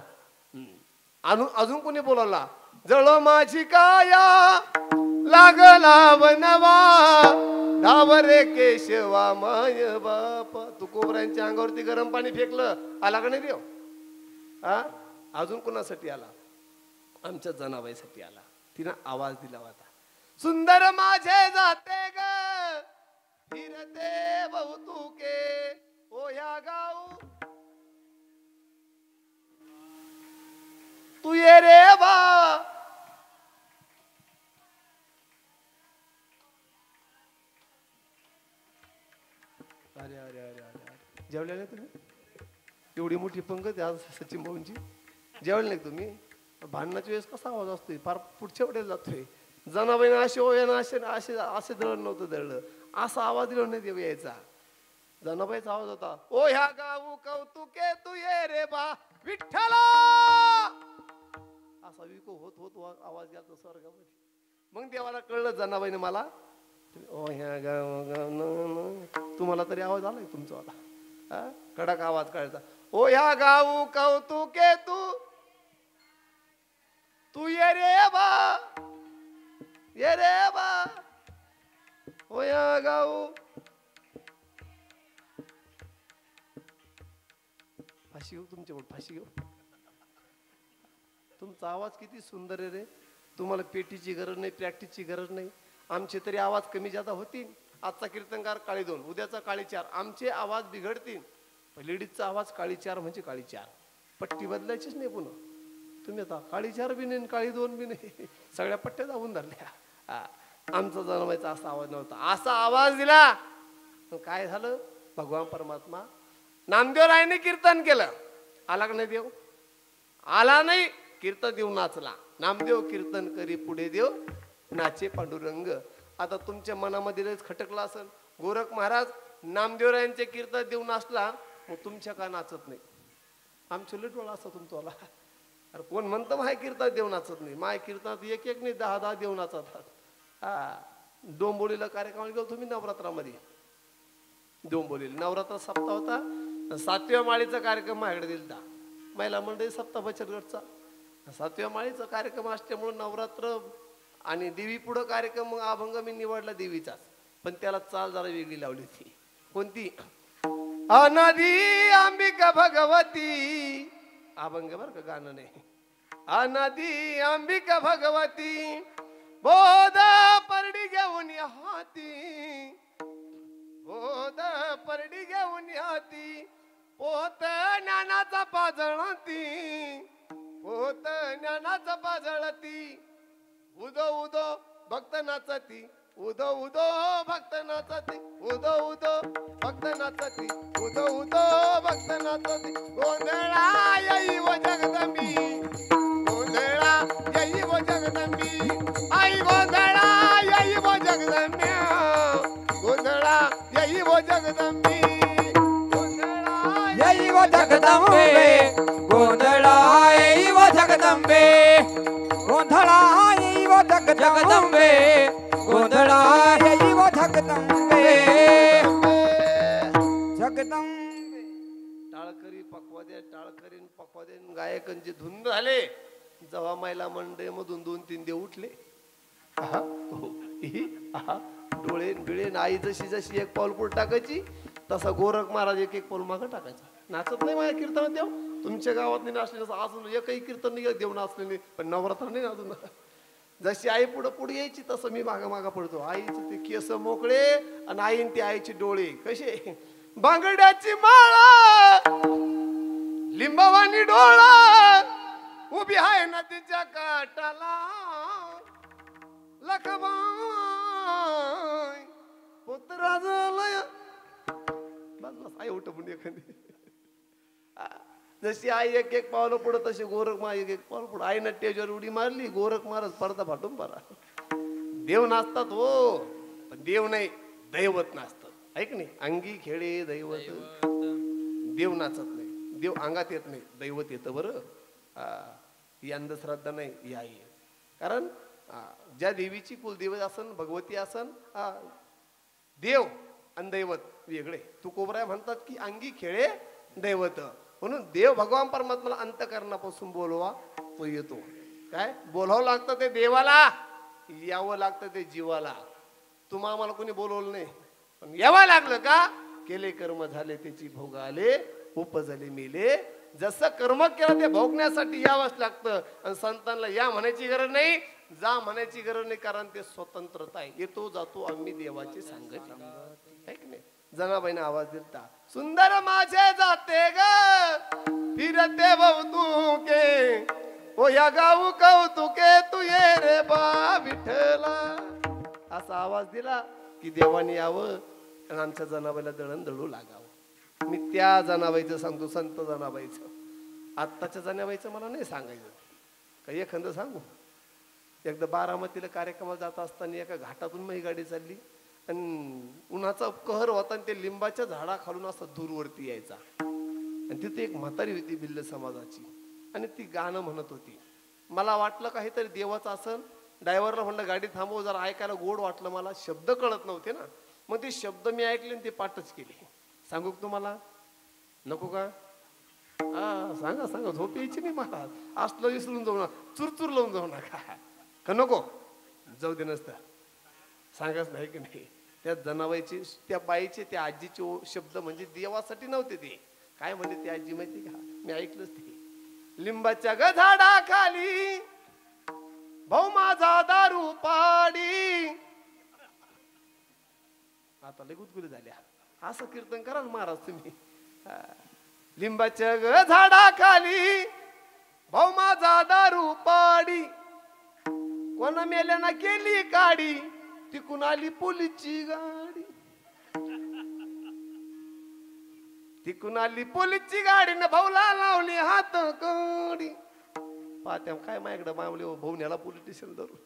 अजून कोणी बोलावला? जळ माझी काया लागला वनवा, धावरे केशवा माय बापा. तू कोबऱ्यांच्या अंगावरती गरम पाणी फेकलं, आला का नाही देव? अजून कोणासाठी आला? आमच्या जनाबाईसाठी आला. तिनं आवाज दिला होता, सुंदर माझे जाते ग फिरते बहुतुके, ओ या गाऊ तू ये रे बा. अरे अरे अरे अरे, जेवले नाही तुम्ही? एवढी मोठी पंगत आज सचिन भाऊंची, जेवले नाही तुम्ही? भांडणाच्या वेळेस कसा आवाज असतोय, फार पुढच्या वेळेस जातोय. जनाबाईनं असे हो ना असे असे असे दळण नव्हतं दळलं, असा आवाज दिला नाही देव यायचा. जनाबाईचा आवाज होता, ओ ह्या गाऊ कौतुके तू ये रे बा विठ्ठला. असा विको होत होत आवाज गेला स्वर्गामध्ये. मग देवाला कळलं जनाबाईने मला, ओ ह्या गाव तुम्हाला तरी आवाज आलाय तुमचा, कडक आवाज कळायचा. ओ ह्या गाऊ कौतुके तू ये रे बा, ये रे बा, ओ ह्या गाऊ. फाशी घेऊ तुमच्याकडून, फाशी घेऊ. तुमचा आवाज किती सुंदर आहे रे. तुम्हाला पेटीची गरज नाही, प्रॅक्टिसची गरज नाही. आमचे तरी आवाज कमी जादा होतील. आजचा कीर्तनकार काळी 2, उद्याचा काळी 4. आमचे आवाज बिघडतील. लेडीजचा आवाज काळी चार म्हणजे काळी चार, पट्टी बदलायचीच नाही पुन्हा. तुम्ही आता काळी चार बी नाही काळी दोन बी नाही, सगळ्या पट्ट्या जाऊन धरल्या. आमचा जन्माचा असा आवाज नव्हता. असा आवाज दिला. काय झालं? भगवान परमात्मा नामदेवरायने कीर्तन केलं. आला का नाही देव? आला नाही. कीर्तन देव नाचला. नामदेव कीर्तन करी पुढे देव नाचे पांडुरंग. आता तुमच्या मनामध्ये लयच खटकला असेल, गोरख महाराज नामदेवरायांचे कीर्तन देव नाचला, मग तुमच्या का नाचत नाही? आमच्या लटवळ असं तुमचा. अरे कोण म्हणतं माय कीर्तन देव नाचत नाही? माय कीर्तनात एक एक नाही 10-10 देव नाचतात. डोंबोलीला कार्यक्रम गेलो तुम्ही नवरात्रामध्ये. डोंबोलीला नवरात्र सप्ताह होता. 7व्या माळीचा कार्यक्रम माझ्याकडे दिलता. महिला मंडळी सप्ताह बचत गटचा 7व्या माळीचा कार्यक्रम असल्यामुळे नवरात्र आणि देवी पुढं कार्यक्रम. मग अभंग मी निवडला देवीचाच, पण त्याला चाल जरा वेगळी लावली होती. कोणती? अनादी अंबिका भगवती. अभंग बर का, गाणं नाही. अनादी अंबिका भगवती बोध परडी घेऊन हाती, बोध परडी घेऊन हाती, पोत ज्ञानाचा पाजळती, पोत ज्ञानाचा पाजळती. उदो उदो भक्त नाचती, उदो उदो भक्त नाचती, उदो उदो भक्त नाचती, उदो उदो भक्त नाचती. गोंधळा येई व जगदंबी, गोंधळा येई व जगदंबी, आई गोंधळा येई व जगदंबी, गोंधळा येई व जगदंबी, गोंधळा येई व जगदंबे, गोंधळा येई व जगदंबे, गोंधळा येई व जगदंबे, गोंधळा येई व जगदंबे, जगदंबे. टाळकरी पक्वादे, टाळकरी पक्वादे गायकांचे धुंद झाले. जेव्हा महिला मंडळीमधून 2-3 देव उठले. डोळे बिळे. आई जशी जशी एक पाऊल पुढे टाकायची तसा गोरख महाराज एक एक पाऊल मागं टाकायचा. नाचत नाही माझ्या कीर्तनात देव. तुमच्या गावात नाही नाचले अजून एकही कीर्तन नाही देव नाचले नाही, पण नवरात्र नाही अजून. जशी आई पुढं पुढे यायची तसं मी मागा मागा पडतो. आईचे ते केस मोकळे आणि आईन ते आईचे डोळे कसे. बांगड्याची माळा लिंबावानी डोळा उभी आहे नदीच्या काठाला, लखबाई पुत्र झालंय. बस आई उठ पण एखादी. जशी आई एक एक पावलं पुढं तशी गोरख महाराज एक एक पावलं पुढं. आईनं टेजवर उडी मारली, गोरख महाराज पडदा फाटून पडा. देव नाचतात हो, पण देव नाही दैवत नाचतात. ऐक नाही, अंगी खेळे दैवत. देव नाचत नाही, देव अंगात येत नाही, दैवत येतं. बरं ही अंधश्रद्धा नाही, ही आई. कारण ज्या देवीची कुलदेवत असन, भगवती असन, देव आणि दैवत वेगळे. तू कोबराय म्हणतात की अंगी खेळे दैवत. म्हणून देव भगवान परमात्माला अंतःकरणापासून बोलवा तो येतो. काय बोलावं लागतं ते देवाला, यावं लागतं ते जीवाला. तुम्हा आम्हाला कोणी बोलवलं नाही, पण यावं लागलं का? केले कर्म झाले त्याची भोग आले, उपजले मेले. जसं कर्म केलं ते भोगण्यासाठी यावंच लागतं. आणि संतांना या म्हणायची गरज नाही, जा म्हणायची गरज नाही, कारण ते स्वतंत्रता आहे. येतो जातो आम्ही देवाची सांगत आहे की नाही. जनाबाईने आवाज दिलता, सुंदर माझे जाते ग फिरते बहुतुके, ओ या गाऊ कौतुके तू ये रे बा विठ्ठला. असा आवाज दिला की देवाने यावं आणि आमच्या जनाबाईला दळण दळू लागावं. मी त्या जनाबाईचं सांगतो, संत जनाबाईचं. आत्ताच्या जनाबाईचं मला नाही सांगायचं. काही एखादं सांगू. एकदा बारामतीला कार्यक्रमाला जात असताना एका घाटातून माझी गाडी चालली आणि उन्हाचा कहर होता आणि ते लिंबाच्या झाडाखालून असं दूरवरती यायचा. आणि तिथे एक म्हातारी होती भिल्ल समाजाची आणि ती गाणं म्हणत होती. मला वाटलं काहीतरी देवाचं असं. ड्रायव्हरला म्हणलं गाडी थांबव जरा, ऐकायला गोड वाटलं मला. शब्द कळत नव्हते ना, मग ते शब्द मी ऐकले आणि ते पाठच केले. सांगू का तुम्हाला? नको का? सांगा सांगा, झोप यायची नाही मला. असलं विसरून जाऊ ना, चुरचूर लावून जाऊ नका का? नको जाऊ दे. नसतं सांगाच नाही की नाही. त्या जनाबाईची, त्या बाईचे, त्या आजीचे शब्द म्हणजे देवासाठी नव्हते ते. काय म्हणजे ती आजी माहिती का? मी ऐकलंच ते. लिंबाच्या ग झाडाखाली भाऊ माझा दारू पाडी. आता लय गुदगुली झाल्या. असं कीर्तन करा महाराज तुम्ही. लिंबाच्या ग झाडाखाली भाऊ माझा दारू पाडी, कोणा मेल्याना केली काडी, तिकून आली पोलीसची गाडी, तिकून आली पोलीसची गाडी न भाऊला लावली हात कडी. पाहत्या काय माझ्याकडे मावले भाऊ न्याला पोलीस स्टेशन धरून.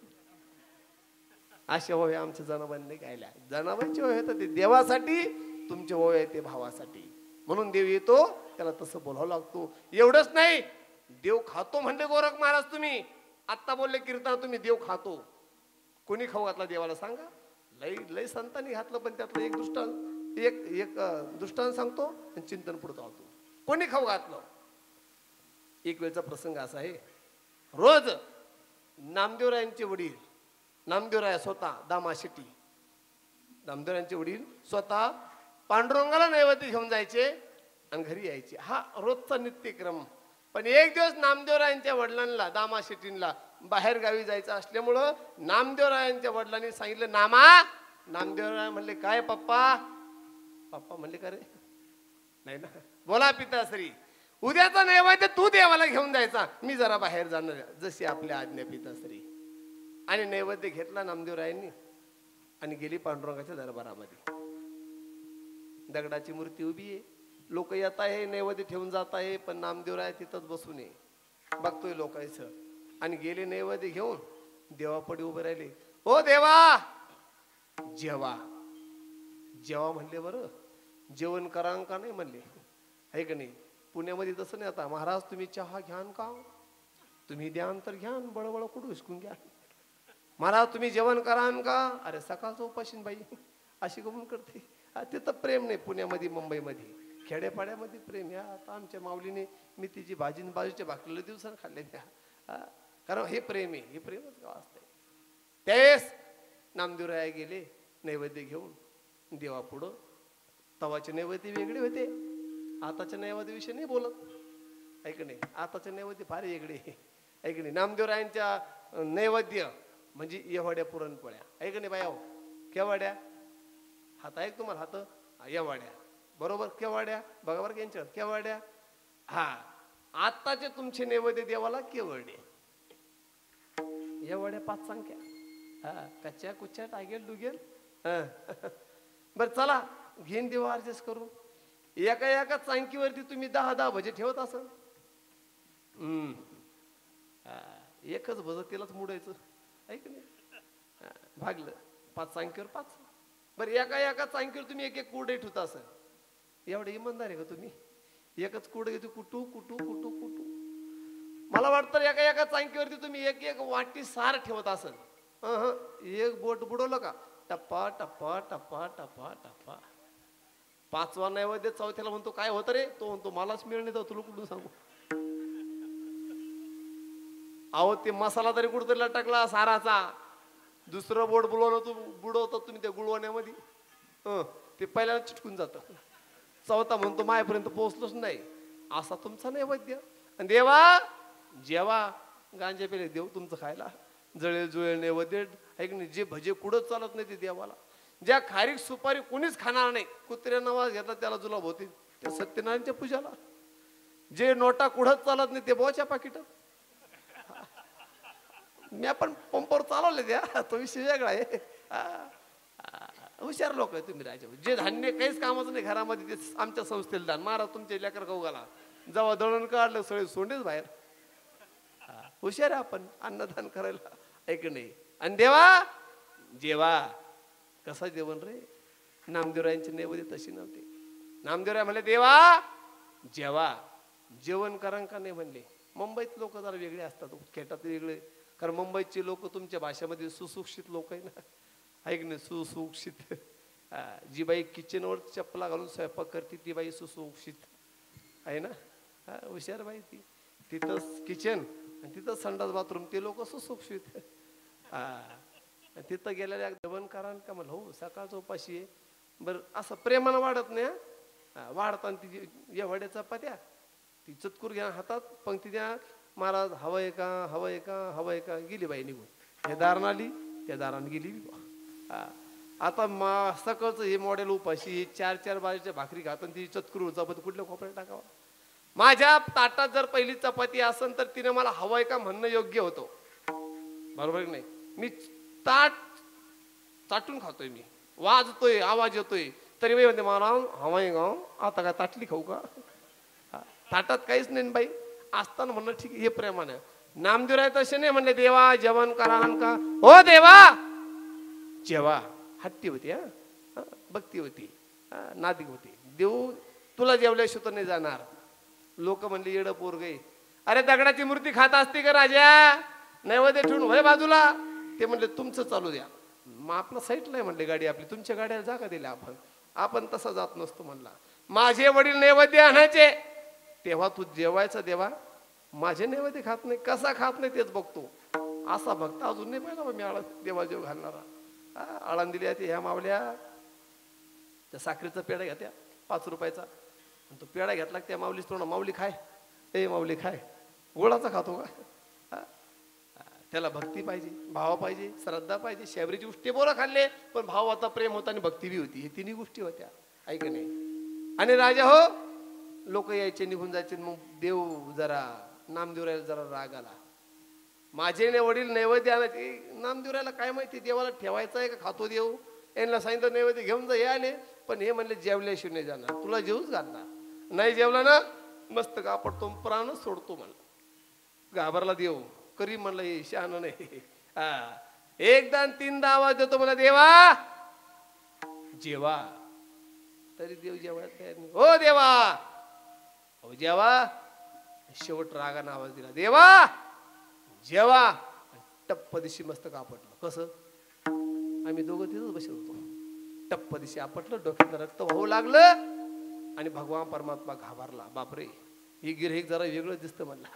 असे होय आमच्या जनाबांनी गायल्या. जनाबांचे होय तर ते देवासाठी, तुमचे होय आहे ते भावासाठी. म्हणून देव येतो त्याला तसं बोलावं लागतो. एवढंच नाही, देव खातो म्हणले गोरख महाराज तुम्ही. आत्ता बोलले कीर्तन तुम्ही देव खातो. कोणी खाऊ घातला देवाला सांगा? लय लय संतांनी घातलं, पण त्यातलं एक दृष्टांत सांगतो आणि चिंतन पुढे चालतो. कोणी खाऊ घातलं? एक वेळचा प्रसंग असा आहे. रोज नामदेवरायांचे वडील, नामदेवराय स्वतः दामा शेट्टी, नामदेवरायांचे वडील स्वतः पांडुरंगाला नैवेद्य घेऊन जायचे आणि घरी यायचे. हा रोजचा नित्यक्रम. पण एक दिवस नामदेवरायांच्या वडिलांना, दामा शेट्टींना बाहेर गावी जायचं असल्यामुळं नामदेवरायांच्या वडिलांनी सांगितलं, नामदेवराय म्हणले काय पप्पा? पप्पा म्हणले का रे? नाही ना. बोला पिताश्री, उद्याचा नैवेद्य तू देवाला घेऊन जायचा, मी जरा बाहेर जाणार, जशी आपल्या आज्ञा पिताश्री. आणि नैवेद्य घेतला नामदेवरायांनी आणि गेली पांडुरंगाच्या दरबारामध्ये. दगडाची मूर्ती उभी आहे, लोक येत आहे, नैवेद्य ठेवून जात आहे, पण नामदेवराय तिथंच बसून आहे, बघतोय लोकांचं. आणि गेले नैवेद्य घेऊन देवापुढे उभे राहिले. ओ देवा, जेवा जेवा म्हणले. बरं जेवण करा का नाही म्हणले, आहे का नाही? पुण्यामध्ये तसं नाही. आता महाराज तुम्ही चहा घ्यान का? तुम्ही द्यान तर घ्यान, बळबळ कुठं हिसकून घ्या. महाराज तुम्ही जेवण करान का? अरे सकाळचं उपाशीन बाई, अशी गमून करते. तिथं प्रेम नाही पुण्यामध्ये, मुंबईमध्ये, खेड्यापाड्यामध्ये प्रेम. या आता आमच्या माऊलीने मी तिची भाजी बाजूच्या भाकरीला दिवसानं खाल्ले त्या, कारण हे प्रेम आहे, हे प्रेमच गाव असतंय. त्यावेळेस नामदेवराय गेले नैवेद्य घेऊन देवापुढं. तवाचे नैवेद्य वेगळे होते, आताच्या नैवेद्याविषयी नाही बोलत, ऐक नाही. आताचे नैवेद्य फार वेगळे, ऐक नाही. नामदेवरायांच्या नैवेद्य म्हणजे एवढ्या पुरणपोळ्या, ऐक नाही बाया. केवड्या हात ऐक तुम्हाला, हात एवढ्या बरोबर, केवड्या बघा बरं यांच्या केवड्या. हा आत्ताचे तुमचे नैवेद्य देवाला केवडे, एवढ्या 5 संख्या. हा कच्च्या कुच्च्या टागेल डुगेल. बर चला घेऊन देवा ऍडजस्ट करू. एका चांकीवरती तुम्ही 10 भजे ठेवत असाल. एकच भज त्यालाच मुडायचं, ऐक नाही. भागलं 5 चांकीवर 5. बरं एका चांकीवर तुम्ही एक कुरडे ठेवता असाल. एवढे इमानदार आहे का तुम्ही? एकच कुरडे घेतो, कुटू कुटू कुटू कुटू. मला वाटतं एका चांकीवरती तुम्ही एक वाटी सार ठेवत असाल. एक बोट बुडवलं का टप्पा टप्पा टप्पा टप्पा टप्पा. 5वा नैवेद्य चौथ्याला म्हणतो काय होतं रे? तो म्हणतो मलाच मिळणे जाऊ, तुला कुठून सांगू. अहो ते मसाला तरी कुठतरी लटकला साराचा. दुसरं बोट बुडवतो तुम्ही त्या गुळवण्यामध्ये, ते पहिल्याला चिटकून जातं. चौथा म्हणतो मायापर्यंत पोहोचलोच नाही. असा तुमचा नैवेद्य. आणि देवा जेवा गांजे पेले देव तुमचं खायला. जळेल जुळेल नैवेद्य, ऐक नाही. जे भजे कुडत चालत नाही ते देवाला. ज्या खारीक सुपारी कोणीच खाणार नाही, कुत्र्यानं वाज घेतला त्याला जुलाब होते, त्या सत्यनारायणच्या पूजाला. जे नोटा कुडत चालत नाही ते बोच्या पाकिटात. मी आपण पंपावर चालवले त्या, तो विषय वेगळा आहे. हुशार लोक आहे तुम्ही राजा. जे धान्य काहीच कामाचं नाही घरामध्ये ते आमच्या संस्थेला दान. महाराज तुमचे लेकर खाऊ घाला. जेव्हा दळण काढलं सगळे सोंडेच बाहेर. हुशार आहे आपण अन्नदान करायला, ऐक नाही. आणि देवा जेवा. कसा जेवण रे? नामदेवरायांची नैवेद्य तशी नव्हते. नामदेवराय म्हणले देवा जेवा, जेवण करा का नाही म्हणले. मुंबईत लोक जरा वेगळे असतात, खेटात वेगळे. कारण मुंबईचे लोक तुमच्या भाषेमध्ये सुशिक्षित लोक आहे ना, ऐक नाही. सुशिक्षित. जी बाई किचनवर चपला घालून स्वयंपाक करते ती बाई सुशिक्षित आहे ना. हुशार बाई ती. तिथंच किचन आणि तिथं संडास बाथरूम, ते लोक सुशिक्षित. तिथं गेलेल्या जेवण करा का म्हणलं. हो सकाळचं उपाशी आहे. बरं असं प्रेमानं वाढत नाही. वाढताना ती एवढ्या चपात्या ती चतकूर घ्या हातात, पंक्ती द्या. महाराज हवंय का हवंय का हवंय का. गेली बाई निघून. हे दारानं आली, त्या दारानं गेली. आता सकाळचं हे मॉडेल उपाशी 4 बाजूच्या भाकरी खातात, ती चतकूर चपाती कुठल्या खोपऱ्यात टाकावा. माझ्या ताटात जर पहिली चपाती असेल तर तिने मला हवंय का म्हणणं योग्य होतं. बरोबर की नाही? मी ताट चाटून खातोय, मी वाजतोय, आवाज येतोय, तरी बाई म्हणते मला हवाय गाव आता काय ताटली खाऊ का? ताटात काहीच नाही बाई, असताना म्हणलं ठीक आहे, हे प्रेमानं. नामदेवराय तसे नाही म्हणले देवा जेवण करा का, हो देवा जेवा. हट्टी होती, हा भक्ती होती, नादिक होती. देव तुला जेवल्याशिवाय तर नाही जाणार. लोक म्हणले येडं पोरगं. अरे दगडाची मूर्ती खात असते का राजा? नैवेद्य ठेवून वय बाजूला. ते म्हणले तुमचं चालू द्या. मग आपलं साईट नाही म्हणले गाडी आपली, तुमच्या गाड्याला जागा दिल्या आपण तसा जात नसतो म्हणला. माझे वडील नैवेद्य आणायचे तेव्हा तू जेवायचा देवा, माझे नैवेद्य खात नाही, कसा खात नाही तेच बघतो. असा भक्त अजून नाही पाहिला मी आळा देवा जेव घालणारा. आळंदीला ह्या मावल्या त्या साखरेचा पेढा घ्या त्या 5 रुपयाचा, तो पेढा घेतला त्या माऊलीच तोंड, माऊली खाय, ए माऊली खाय. गोळाचा खातो का? त्याला भक्ती पाहिजे, भाव पाहिजे, श्रद्धा पाहिजे. शेवरीची उष्टे बोरं खाल्ले पण भाव होता, प्रेम होता आणि भक्ती बी होती. हे तिन्ही गोष्टी होत्या, ऐक नाही. आणि राजा हो, लोक यायचे निघून जायचे. मग देव जरा नामदेवरायला जरा राग आला. माझे वडील नैवेद्य आणायचे, नामदेवरायला काय माहिती देवाला ठेवायचं आहे का खातो देव. यांना सांगितलं नैवेद्य घेऊन जा, हे आले पण हे म्हणले जेवल्याशिवाय नाही जाणार, तुला जेवूच घालणार. नाही जेवला ना मस्त कापडतो, प्राणच सोडतो म्हणलं. घाबरला देव, करी म्हणलं हे शहाणा नाही. एकदा 3दा आवाज देतो मला देवा जेवा, तरी देव जेवायला तयार नाही. हो देवा, हो जेवा. शेवट रागाने आवाज दिला देवा जेवा. टप्प दिशी मस्त आपटलं. कसं? आम्ही दोघं तिथंच बसलो होतो. टप्प दिशी आपटलं, डोक्यात रक्त वाहू लागलं आणि भगवान परमात्मा घाबरला. बापरे, ही गिऱ्हाईक जरा वेगळं दिसतं म्हणला.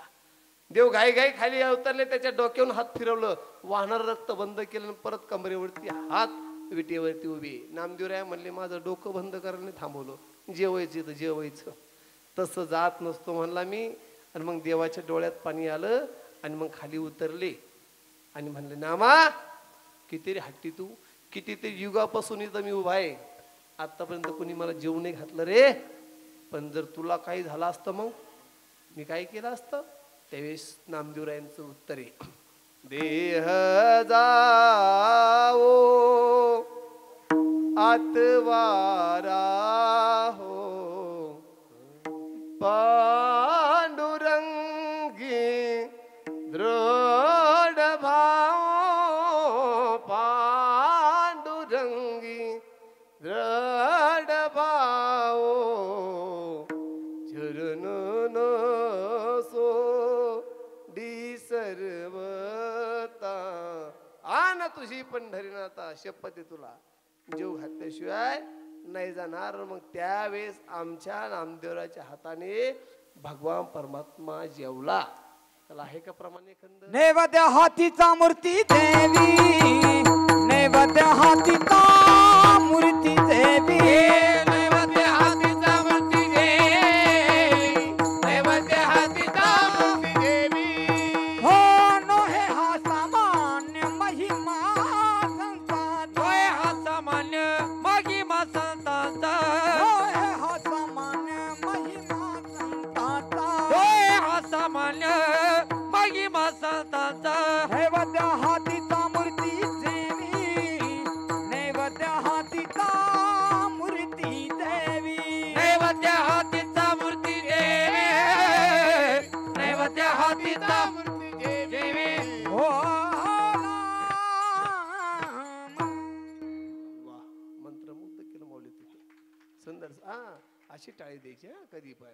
देव घाई घाई खाली उतरले, त्याच्या डोक्यावरून हात फिरवलं, वाहणार रक्त बंद केलं, परत कमरेवरती हात, विटेवरती उभी. नामदेवराय म्हणले माझं डोकं बंद करायला थांबवलं, जेवायचं तर जेवायचं, तसं जात नसतो म्हणला मी. आणि मग देवाच्या डोळ्यात पाणी आलं आणि मग खाली उतरले आणि म्हणले नामा किती रे हट्टी तू, किती ते युगापासून इथं मी उभा आहे, आतापर्यंत कोणी मला जेवू नाही घातलं रे. पण जर तुला काही झालं असतं मग मी काय केलं असतं. त्यावेळेस नामदेवरायांचं उत्तर आहे देह जाओ आतवारा हो पांडुरंगी दृढ भाव, पांडुरंगी दृढ भाव, चरण सोडी सर्वता. आन तुझी पंढरीनाथा, शपथ तुला जीव घातल्याशिवाय नाही जाणार. मग त्यावेळेस आमच्या नामदेवराच्या हाताने भगवान परमात्मा जेवला. त्याला आहे का प्रमाणे खंड. नैवेद्य हातीचा मूर्ती देवी, नैवेद्य हातीचा मूर्ती देवी, नैवेद्य हातीचा मूर्ती देवी, नैवेद्य हातीचा मूर्ती देवी. हो नो हे हा सामान्य महिमा संतांचा, होय हा सामान्य महिमा संतांचा, होय हा सामान्य महिमा संतांचा, होय हा सामान्य महिमा संतांचा. नैवेद्य हातीचा मूर्ती देवी, नैवेद्य हातीचा मूर्ती देवी, नैवेद्य हातीचा मूर्ती देवी, नैवेद्य हातीचा मूर्ती देवी. हो वा, मंत्रमुग्ध केलं माऊली तिथे. सुंदर. अशी टाळी द्यायची कधी पण.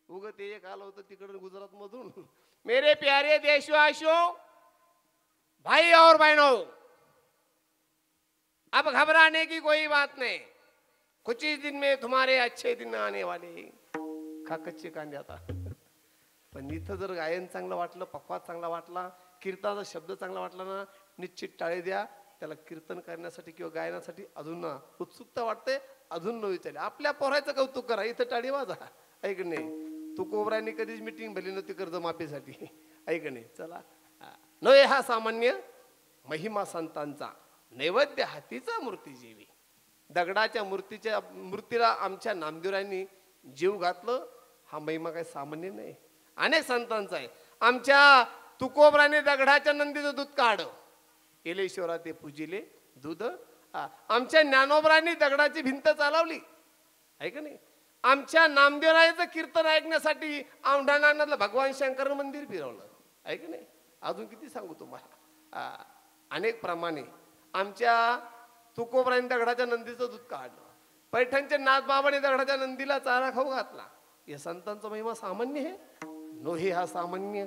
उगं ते एक आलं होतं तिकडून गुजरात मधून. मेरे प्यारे देशवासियों, भाई और बहनों, अब घबराने की कोई बात नहीं. कुछ ही दिन में तुम्हारे अच्छे दिन आने वाले. खा कच्चे कांदे आता. पण इथं जर गायन चांगलं वाटलं, पक्वाद चांगला वाटला, कीर्तनाचा शब्द चांगला वाटला ना, निश्चित टाळे द्या. त्याला कीर्तन करण्यासाठी किंवा गायनासाठी अजून उत्सुकता वाटते, अजून नवी चालेल. आपल्या पोराचं कौतुक करा, इथं टाळी वाजा. ऐक नाही, तू कोबरांनी कधीच मिटिंग भरली नव्हती कर्जमाफीसाठी. ऐक नाही, चला. नव्हे हा सामान्य महिमा संतांचा, नैवेद्य हातीचा मूर्ती जेवी. दगडाच्या मूर्तीला आमच्या नामदेवरायांनी जीव घातलं. हा महिमा काही सामान्य नाही, अनेक संतांचा आहे. आमच्या तुकोबराने दगडाच्या नंदीचं दूध काढ केलेश्वरा ते पूजिले दूध. आमच्या ज्ञानोबरांनी दगडाची भिंत चालवली आहे का नाही. आमच्या नामदेवरायाचं कीर्तन ऐकण्यासाठी औंढा भगवान शंकर मंदिर फिरवलं आहे का नाही. अजून किती सांगू तुम्हाला. अनेक प्रमाणे आमच्या तुकोबरांनी दगडाच्या नंदीचं दूध काढलं. पैठणच्या नाथबाबाने दगडाच्या नंदीला चारा खाऊ घातला. या संतांचा महिमा सामान्य आहे नोहे. हा सामान्य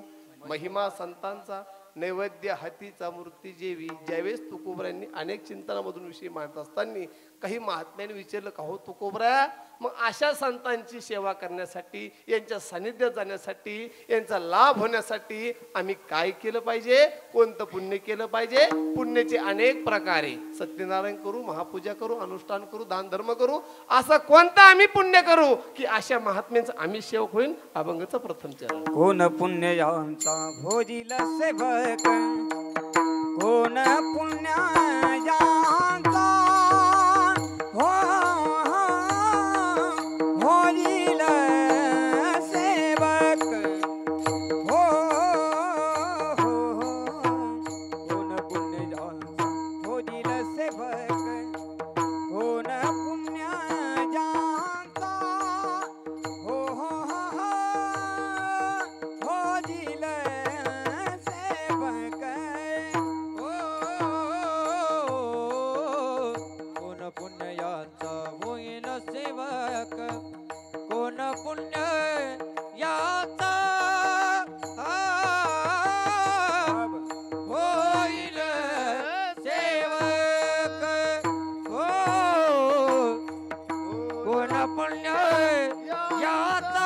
महिमा संतांचा. नैवेद्य हातीचा मूर्ती जेवी. ज्यावेळेस तुकोबरांनी अनेक चिंतनामधून विषय मांडत असताना काही महात्म्याने विचारलं का हो तुकोबरा, मग अशा संतांची सेवा करण्यासाठी, यांच्या सानिध्यात जाण्यासाठी, यांचा लाभ होण्यासाठी आम्ही काय केलं पाहिजे, कोणतं पुण्य केलं पाहिजे. पुण्याचे अनेक प्रकारे सत्यनारायण करू, महापूजा करू, अनुष्ठान करू, दान धर्म करू. असं कोणतं आम्ही पुण्य करू की अशा महात्म्यांचं आम्ही सेवक होईल. अभंगाचं प्रथम चरण. कोण पुण्य यांचा भोजील सेवक, कोण पुण्य यांचा हो भोजील सेवक, हो कोण पुण्य यांचा भोजील सेवक, कोण पुण्य यांचा हो भोजील सेवक, कोण पुण्य याचा होईल सेवक, कोण पुण्य याचा होईल सेवक, हो कोण पुण्य याचा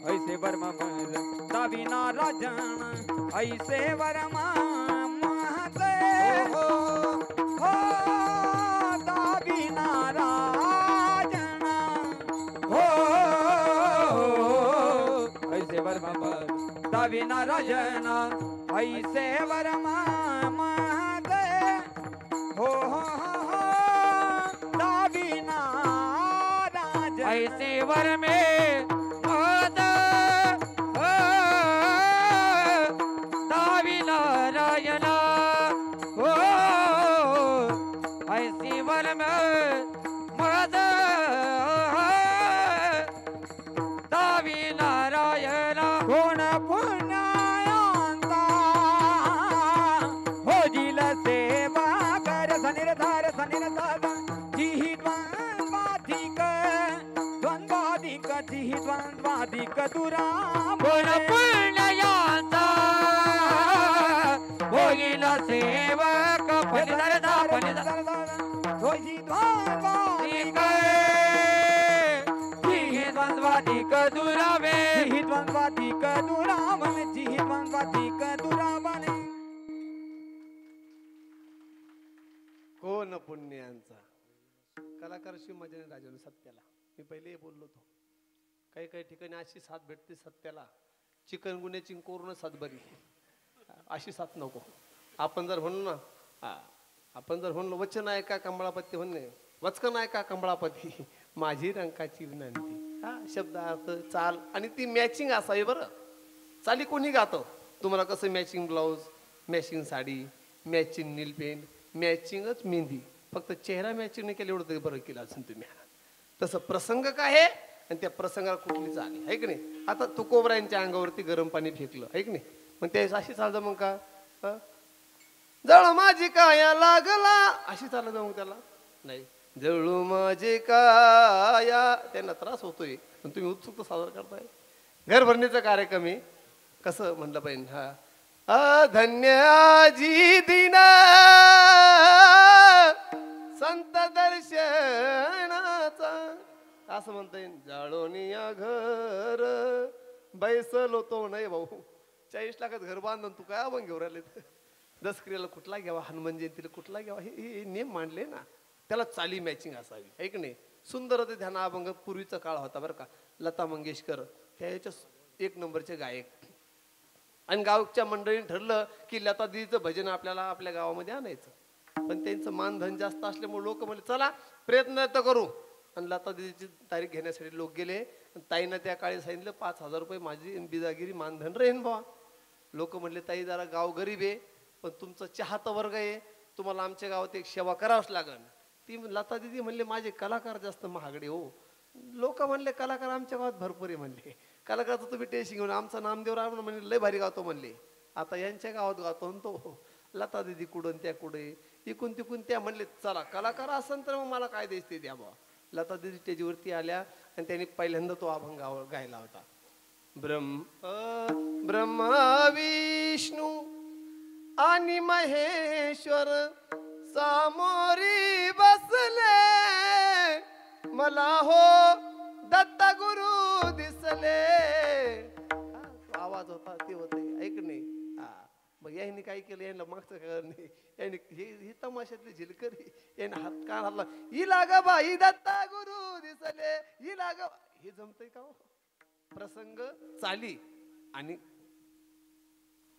ऐसे वर्मा दाविना राजन, ऐसे वर्मा हो दाविना राजन, हो ऐसे वर्मा दाविना राजन, ऐसे वर्मा हो दाविना राजन, ऐसे वर में मद दावी नारायणा, हो ऐसे वर में मद दावी नारायणा. कोण पुण्यायांचा भोजील सेवा कर, सनिर्धार सनिर्धार जिहि द्वंद्वाधिक द्वंद्वाधिक जिहि द्वंद्वाधिक दुरा. कोण पुण्य यांचा होईल सेवक, फलिदारदा भोजी द्वंद्वाधिक जिहि द्वंद्वाधिक दुरावे, जिहि द्वंद्वाधिक दुरावन, जिहि द्वंद्वाधिक दुरावन. कोण पुण्यांचा. कलाकार शिवमहाजन राजाने सत्याला मी पहिले बोललो होतो. काही काही ठिकाणी अशी साथ भेटते सत्याला, चिकनगुन्ह्याची कोरोना साथ बरी, अशी साथ नको. आपण जर म्हणलो ना, आपण जर म्हणलो वचन आहे का कमळापती म्हणणे, वचकन आहे का कमळापती, माझी रंकाची विनंती. हा शब्द अर्थ चाल आणि ती मॅचिंग असावी. बरं चाली कोणी गातं. तुम्हाला कसं matching blouse, matching saree, matching nail paint, मॅचिंगच मेहंदी, फक्त चेहरा मॅचिंग नाही केलं एवढं तरी बरं केलं असेल तुम्ही. तसं प्रसंग काय आहे आणि त्या प्रसंगाला कुठली चाल आहे की नाही. आता तुकोबरायांच्या अंगावरती गरम पाणी फेकलं आहे की नाही, मग त्या अशी चालतं मग का, जळ माझी काया लागला अशी चालत मग त्याला नाही. जळू माझे काया, त्यांना त्रास होतोय पण तुम्ही उत्सुकता सादर करताय. घर भरणीचा कार्यक्रम आहे, कसं म्हणलं पाहिजे. हा धन्य आजी दिना संत दर्शनाचा, असं म्हणता येईल जाळोनिया घर बैसलो तो नाही भाऊ 40 लाखात घर बांधून तू काय अभंग घेऊन राहिले दसक्रियाला कुठला घ्यावा हनुमान जयंतीला कुठला घ्यावा हे नियम मांडले ना त्याला चाली मॅचिंग असावी है की नाही सुंदर ते ध्यान अभंग पूर्वीचा काळ होता बरं का लता मंगेशकर ह्या याच्या 1 नंबरचे गायक आणि गावच्या मंडळीने ठरलं की लता दीदीचं भजन आपल्याला आपल्या गावामध्ये आणायचं पण त्यांचं मानधन जास्त असल्यामुळे लोक म्हणले चला प्रयत्न तर करू आणि लता दीदीची तारीख घेण्यासाठी लोक गेले ताईनं त्या काळी सांगितलं 5,000 रुपये माझी बिजागिरी मानधन राहीन बा लोक म्हणले ताई जरा गाव गरीब आहे पण तुमचं चाहता वर्ग आहे तुम्हाला आमच्या गावात एक सेवा करावंच लागेल ती लता दीदी म्हणले माझे कलाकार जास्त महागडे हो लोक म्हणले कलाकार आमच्या गावात भरपूर आहे म्हणले कलाकारचं तुम्ही टेन्शन घेऊन आमचा नामदेव राम म्हणले लय भारी गावतो म्हणले आता यांच्या गावात गावतो तो लता दीदी कुठून त्या कुठे इकून तिकून त्या म्हणले चला कलाकार असेल तर मग मला काय द्यायचं ते द्या बा लता दीदी स्टेजवरती आल्या आणि त्यांनी पहिल्यांदा तो अभंग गायला होता ब्रह्मा विष्णू आणि महेश्वर समोरी बसले मला हो दत्ता गुरु दिसले आवाज होता ते होते ऐक नाही हा मग यांनी काय केलं यांना मागचं काय नाही यांनी ही तमाशातली झिलकरी यांनी हात कान हल्ला ही लागा बा ही दत्ता गुरु दिसले ही लागा हे जमतंय का हो प्रसंग चाली आणि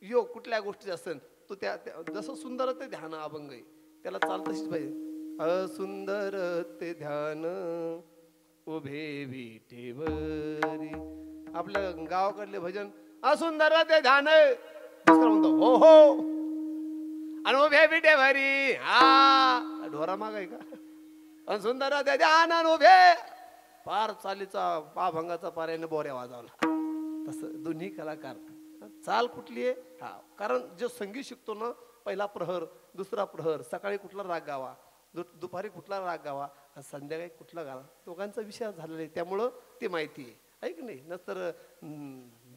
यो कुठल्या गोष्टी असेल तो त्या जसं सुंदर ते ध्यान अभंग आहे त्याला चालतशीच पाहिजे सुंदर ते ध्यान उभे विठेवरी आपल्या गावाकडले भजन असुंदर ते ध्यान म्हणतो हो हो आणि उभे विठेवरी हा ढोरा माग आहे का सुंदर ते ध्यान उभे पार चालीचा अभंगाचा पाऱ्याने बोऱ्या वाजवला तसं दोन्ही कलाकार चाल कुठली आहे हा कारण जो संगीत शिकतो ना पहिला प्रहर दुसरा प्रहर सकाळी कुठला राग गावा दुपारी कुठला राग गावा संध्याकाळी कुठला गावा दोघांचा विषय झालेला आहे त्यामुळं ते माहिती आहे ऐक नाही नंतर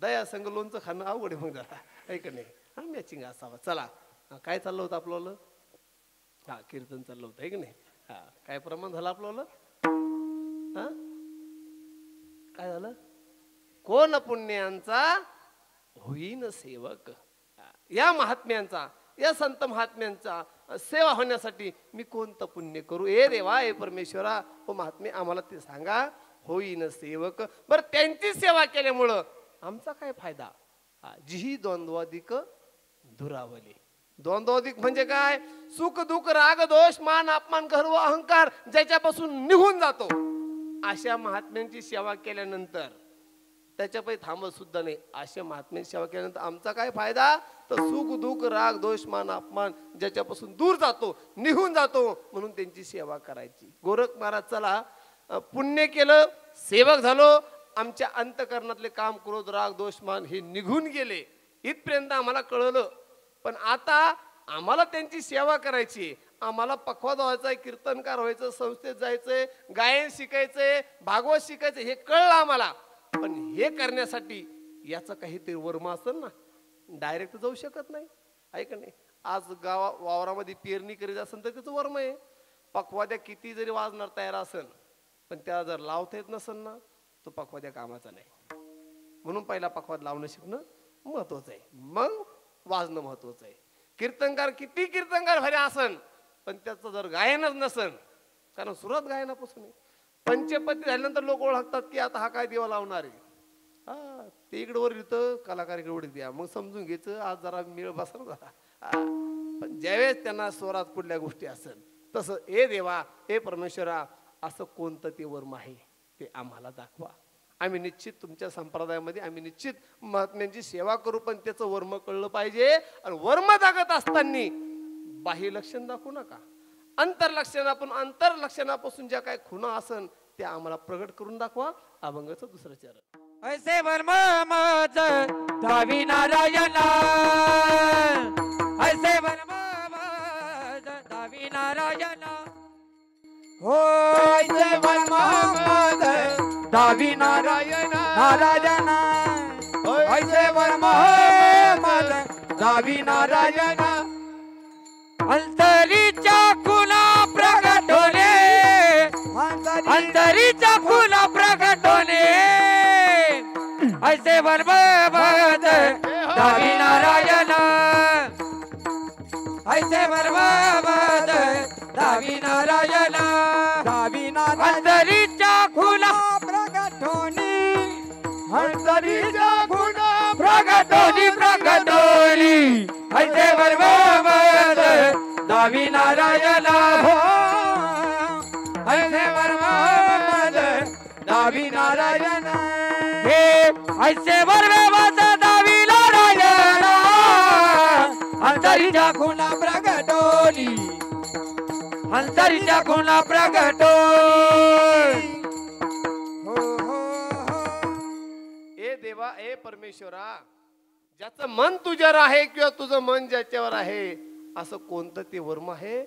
दया संग लोणचं खाणं अवघड आहे मग जरा ऐक नाही हा मॅचिंग असावा चला काय चाललं होतं आपलं हा कीर्तन चाललं होतं ऐक नाही हा काय प्रमाण झालं आपलं हा काय झालं कोण पुण्यांचा होईन सेवक या महात्म्यांचा या संत महात्म्यांचा सेवा होण्यासाठी मी कोणतं पुण्य करू ए देवा ए परमेश्वरा हो महात्मे आम्हाला ते सांगा होईन सेवक बरं त्यांची सेवा केल्यामुळं आमचा काय फायदा जिही द्वंद्वाधिक दुरावले द्वंद्वाधिक म्हणजे काय सुख दुःख राग दोष मान अपमान गर्व अहंकार ज्याच्यापासून निघून जातो अशा महात्म्यांची सेवा केल्यानंतर त्याच्यापैकी थांबत सुद्धा नाही अशा महात्म्यांची सेवा केल्यानंतर आमचा काय फायदा तर सुख दुःख राग दोष मान अपमान ज्याच्यापासून दूर जातो निघून जातो म्हणून त्यांची सेवा करायची गोरख महाराज चला पुण्य केलं सेवक झालो आमच्या अंतकरणातले काम क्रोध राग दोष मान हे निघून गेले इथपर्यंत आम्हाला कळलं पण आता आम्हाला त्यांची सेवा करायची आम्हाला पखवाद व्हायचंय कीर्तनकार व्हायचं संस्थेत जायचंय गायन शिकायचंय भागवत शिकायचं हे कळलं आम्हाला पण हे करण्यासाठी याचं काहीतरी वर्म असेल ना डायरेक्ट जाऊ शकत नाही ऐक नाही आज वावरामध्ये पेरणी करीत असेल तर त्याचं वर्म आहे पखवाद्या किती जरी वाजणार तयार असेल पण त्याला जर लावता येत नसेल ना तो पखवाद्या कामाचा नाही म्हणून पहिला पखवाद लावणं शिकणं महत्वाचं आहे मग वाजणं महत्वाचं आहे कीर्तनकार किती कीर्तनकार भारी असन पण त्याचं जर गायनच नसन कारण सुरुवात गायनापासून आहे पंचपती झाल्यानंतर लोक ओळखतात की आता हा काय देवा लावणार आहे हा ते इकडे वर येतं कलाकार इकडे वर द्या मग समजून घ्यायचं आज जरा मेळ बसला जरा पण ज्यावेळेस त्यांना स्वरात कुठल्या गोष्टी असेल तसं ए देवा ए परमेश्वरा असं कोणतं ते वर्म आहे ते आम्हाला दाखवा आम्ही निश्चित तुमच्या संप्रदायामध्ये आम्ही निश्चित महात्म्यांची सेवा करू पण त्याचं वर्म कळलं पाहिजे आणि वर्म दाखवत असताना बाह्य लक्षण दाखवू नका अंतरलक्षणापासून ज्या काय खुणा असन त्या आम्हाला प्रगट करून दाखवा अभंगाचं दुसरं चरण ऐसे वर्म मज दावी नारायणा ऐसे वर्म मज दावी नारायणा हो ऐसे वर्म मज दावी नारायणा नारायणा ऐसे वर्म मज दावी नारायणा अंतरीच्या खुणा प्रगट होणे अंतरीच्या खुणा ऐसे बरबाद दावी नारायण ऐसे बरबाद दावी नारायण अंतरीच्या खुला प्रगटोनी अंतरीच्या खुणा प्रगटोनी प्रगटोनी ऐसे बरबाद दावी नारायण ऐसे बरबाद दावी नारायण हे ऐसे बरबाद दावी नारायण अंतरीच्या खुणा प्रगटोनी अंतरीच्या खुणा प्रगटो ए देवा ए परमेश्वरा, ज्याचं मन तुझ्यावर आहे किंवा तुझं मन ज्याच्यावर आहे असं कोणतं ते वर्म आहे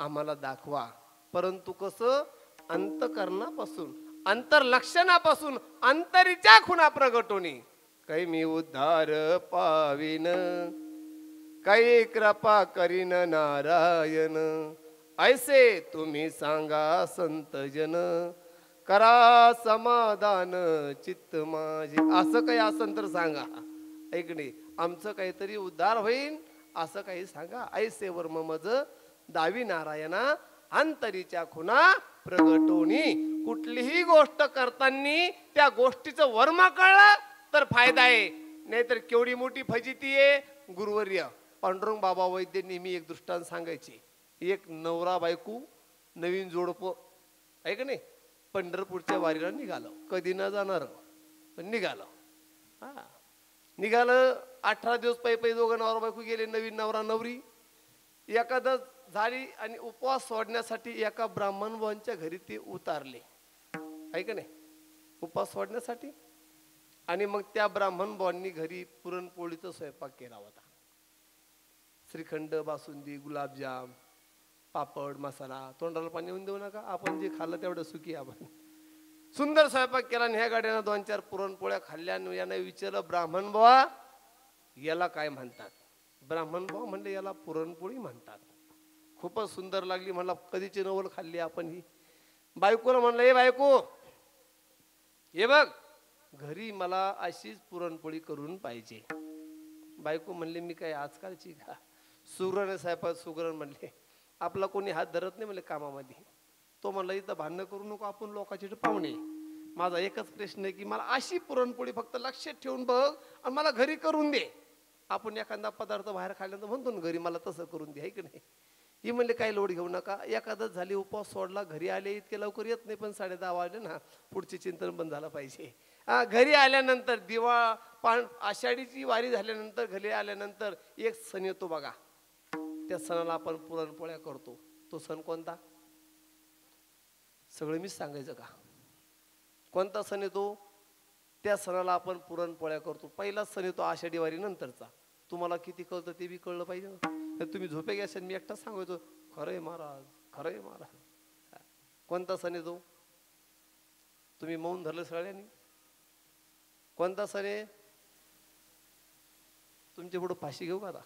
आम्हाला दाखवा. परंतु कसं अंतकरणापासून अंतर्लक्षणापासून अंतरीच्या खुणा प्रगटोनी काही मी उद्धार पाविन काही कृपा करीन नारायण ऐसे तुम्ही सांगा संत जन करा समाधान चित्त माझे. असं काही असन तर सांगा ऐकणे आमचं काहीतरी उद्धार होईल असं काही सांगा. ऐसे वर्म मज दावी नारायणा अंतरीच्या खुणा प्रगटोनी. कुठलीही गोष्ट करताना त्या गोष्टीचं वर्म कळलं तर फायदा आहे, नाहीतर केवढी मोठी फजिती आहे. गुरुवर्य पांडुरंग बाबा वैद्य नेहमी एक दृष्टांत सांगायचे. एक नवरा बायको नवीन जोडप आहे का नाही, पंढरपूरच्या वारीला निघालं. कधी न जाणार पण निघालं. हा निघालं 18 दिवस पै दोघं नवरा बायको गेले. नवीन नवरा नवरी एखादं झाली आणि उपवास सोडण्यासाठी एका ब्राह्मण भावांच्या घरी ते उतारले आहे का नाही उपवास सोडण्यासाठी. आणि मग त्या ब्राह्मण भावांनी घरी पुरणपोळीचा स्वयंपाक केला होता. श्रीखंड बासुंदी गुलाबजाम पापड मसाला. तोंडाला पाणी येऊन देऊ नका, आपण जे खाल्लं तेवढं सुखी आपण. सुंदर स्वयंपाक केला आणि ह्या गाड्यानं 2-4 पुरणपोळ्या खाल्ल्या. यानं विचारलं ब्राह्मण बाबा याला काय म्हणतात. ब्राह्मण बाबा म्हणले याला पुरणपोळी म्हणतात. खूपच सुंदर लागली. म्हणला कधीची नवल खाल्ली आपण ही. बायकोला म्हणलं ए बायको हे बघ घरी मला अशीच पुरणपोळी करून पाहिजे. बायको म्हणले मी काय आजकालची का. सुगरण साहेब सुगरण म्हणले आपला कोणी हात धरत नाही म्हणले कामामध्ये. तो म्हणला इथं भांडणं करू नको, आपण लोकांचे पाहुणे. माझा एकच प्रश्न आहे की मला अशी पुरणपोळी फक्त लक्षात ठेवून बघ आणि मला घरी करून दे. आपण एखादा पदार्थ बाहेर खाल्ल्यानंतर म्हणतो ना घरी मला तसं करून दे आहे की नाही. ही म्हणले काही लोड घेऊ नका. एखादं झाली उपवास सोडला घरी आले इतके लवकर येत नाही पण 10:30 वाजले ना पुढचे चिंतन बंद झालं पाहिजे. घरी आल्यानंतर आषाढीची वारी झाल्यानंतर घरी आल्यानंतर एक सण येतो बघा. त्या सणाला आपण पुरणपोळ्या करतो. तो सण कोणता सगळं मीच सांगायचं का. कोणता सण येतो त्या सणाला आपण पुरणपोळ्या करतो. पहिला सण येतो आषाढी वारी नंतरचा. तुम्हाला किती कळतं ते बी कळलं पाहिजे ना. तुम्ही झोपे घ्या मी एकटाच सांगायचो खरंय महाराज खरंय महाराज. कोणता सण येतो तुम्ही मौन धरलं सगळ्यांनी. कोणता सण आहे तुमच्या पुढं फाशी घेऊ का आता.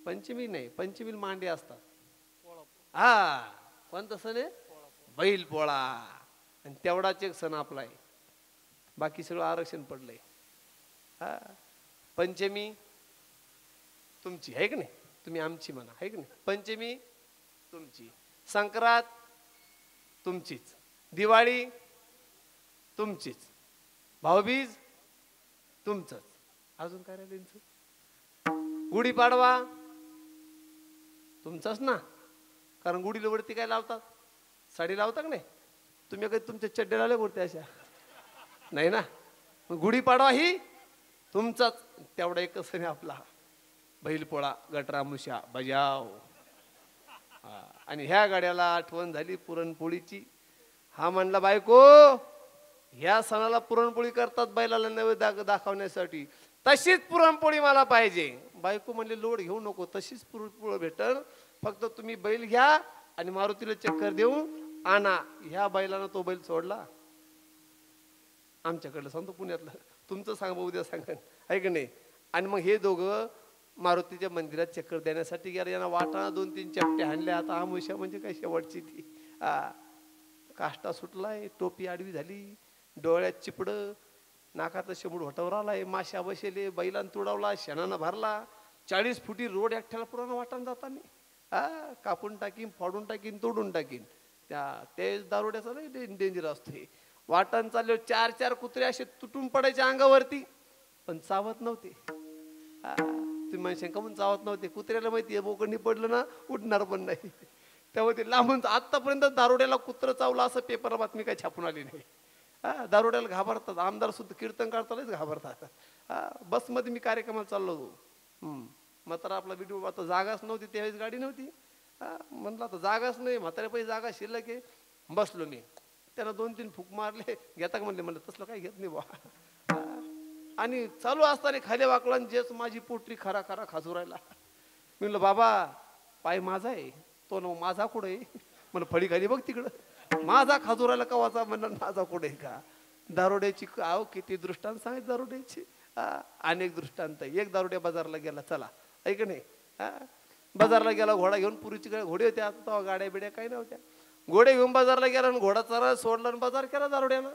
पंचमी नाही, पंचमीला मांडे असतात. हा कोणता सण आहे बैल पोळा. आणि तेवढाच एक सण आपला आहे. बाकी सगळं आरक्षण पडलंय. हा पंचमी तुमची आहे की नाही, तुम्ही आमची म्हणा आहे की नाही. पंचमी तुमची, संक्रांत तुमचीच, दिवाळी तुमचीच, भाऊबीज तुमचंच. अजून काय राहिलं त्यांचं. गुढीपाडवा तुमचाच ना, कारण गुढीला वरती काय लावतात साडी लावता का नाही. तुम्ही काही तुमच्या चड्डे लावल्या वरती अशा नाही ना. मग गुढीपाडवा ही तुमचाच. तेवढा एकच सण आपला बैलपोळा गटरामुशा बजाव. आणि ह्या गाड्याला आठवण झाली पुरणपोळीची. हा म्हणला बायको ह्या सणाला पुरणपोळी करतात बैलाला नैवेद्य दाखवण्यासाठी, तशीच पुरणपोळी मला पाहिजे. बायको म्हणले लोड घेऊ नको, तशीच पुरणपोळी भेटल, फक्त तुम्ही बैल घ्या आणि मारुतीला चक्कर देऊन आणा. ह्या बैलानं तो बैल सोडला. आमच्याकडलं सांगतो पुण्यातलं, तुमचं सांग उद्या सांगा आहे की नाही. आणि मग हे दोघं मारुतीच्या मंदिरात चक्कर देण्यासाठी गेला. यांना वाटा 2-3 चपटे हाणल्या. आता आमुषा म्हणजे काय शेवटची ती. काष्टा सुटलाय, टोपी आडवी झाली, डोळ्यात चिपड, नाकात शेंबूड होटावर आलाय, माश्या बसेले, बैलान तुडवला, शेणानं भरला, 40 फुटी रोड एकट्याला पुराणा वाटान जाताना कापून टाकीन, फाडून टाकीन, तोडून टाकीन. त्या तेज दारुड्याचा लय डेंजर असते. वाटण चालले 4-4 कुत्रे असे तुटून पडायचे अंगावरती, पण चावत नव्हते. तुम्ही माणसांना कमून चावत नव्हते? कुत्र्याला माहिती आहे बोकडणी पडलं ना उठणार पण नाही. त्यामुळे ते लांबून आतापर्यंत दारुड्याला कुत्र चावलं असं पेपरला बातमी काही छापून आली नाही. दारुड्याला घाबरतात. आमदार सुद्धा कीर्तन करतानाच घाबरतात. बसमध्ये मी कार्यक्रमाला चाललो होतो. म्हातारा आपला व्हिडिओ, आता जागाच नव्हती त्यावेळेस, गाडी नव्हती. म्हणलं आता जागाच नाही, म्हाताऱ्या पैसे जागा शिल्लक आहे. बसलो मी. त्यानं 2-3 फूक मारले. घेता का म्हणले? म्हणलं तसलं काही घेत नाही बा. आणि चालू असताना खाली वाकला, जेच माझी पोटरी खरा खरा खाजू राहिला. मी म्हणलं बाबा पाय माझा आहे. तो न माझा कुठं आहे? म्हणलं फळी खाली बघ तिकडं. माझा खाजू राहिला कवाचा? म्हणलं माझा कुठं आहे का? दारुड्याची आहो किती दृष्टांत सांगितलं दारुड्याची. अनेक दृष्टांत. एक दारुड्या बाजारला गेला, चला ऐक नाही, बाजारला गेला घोडा घेऊन. पूर्वीची घोडे होत्या, आता गाड्या बिड्या काही नव्हत्या. घोडे घेऊन बाजारला गेला आणि घोडा चरा सोडला आणि बाजार केला दारुड्यानं.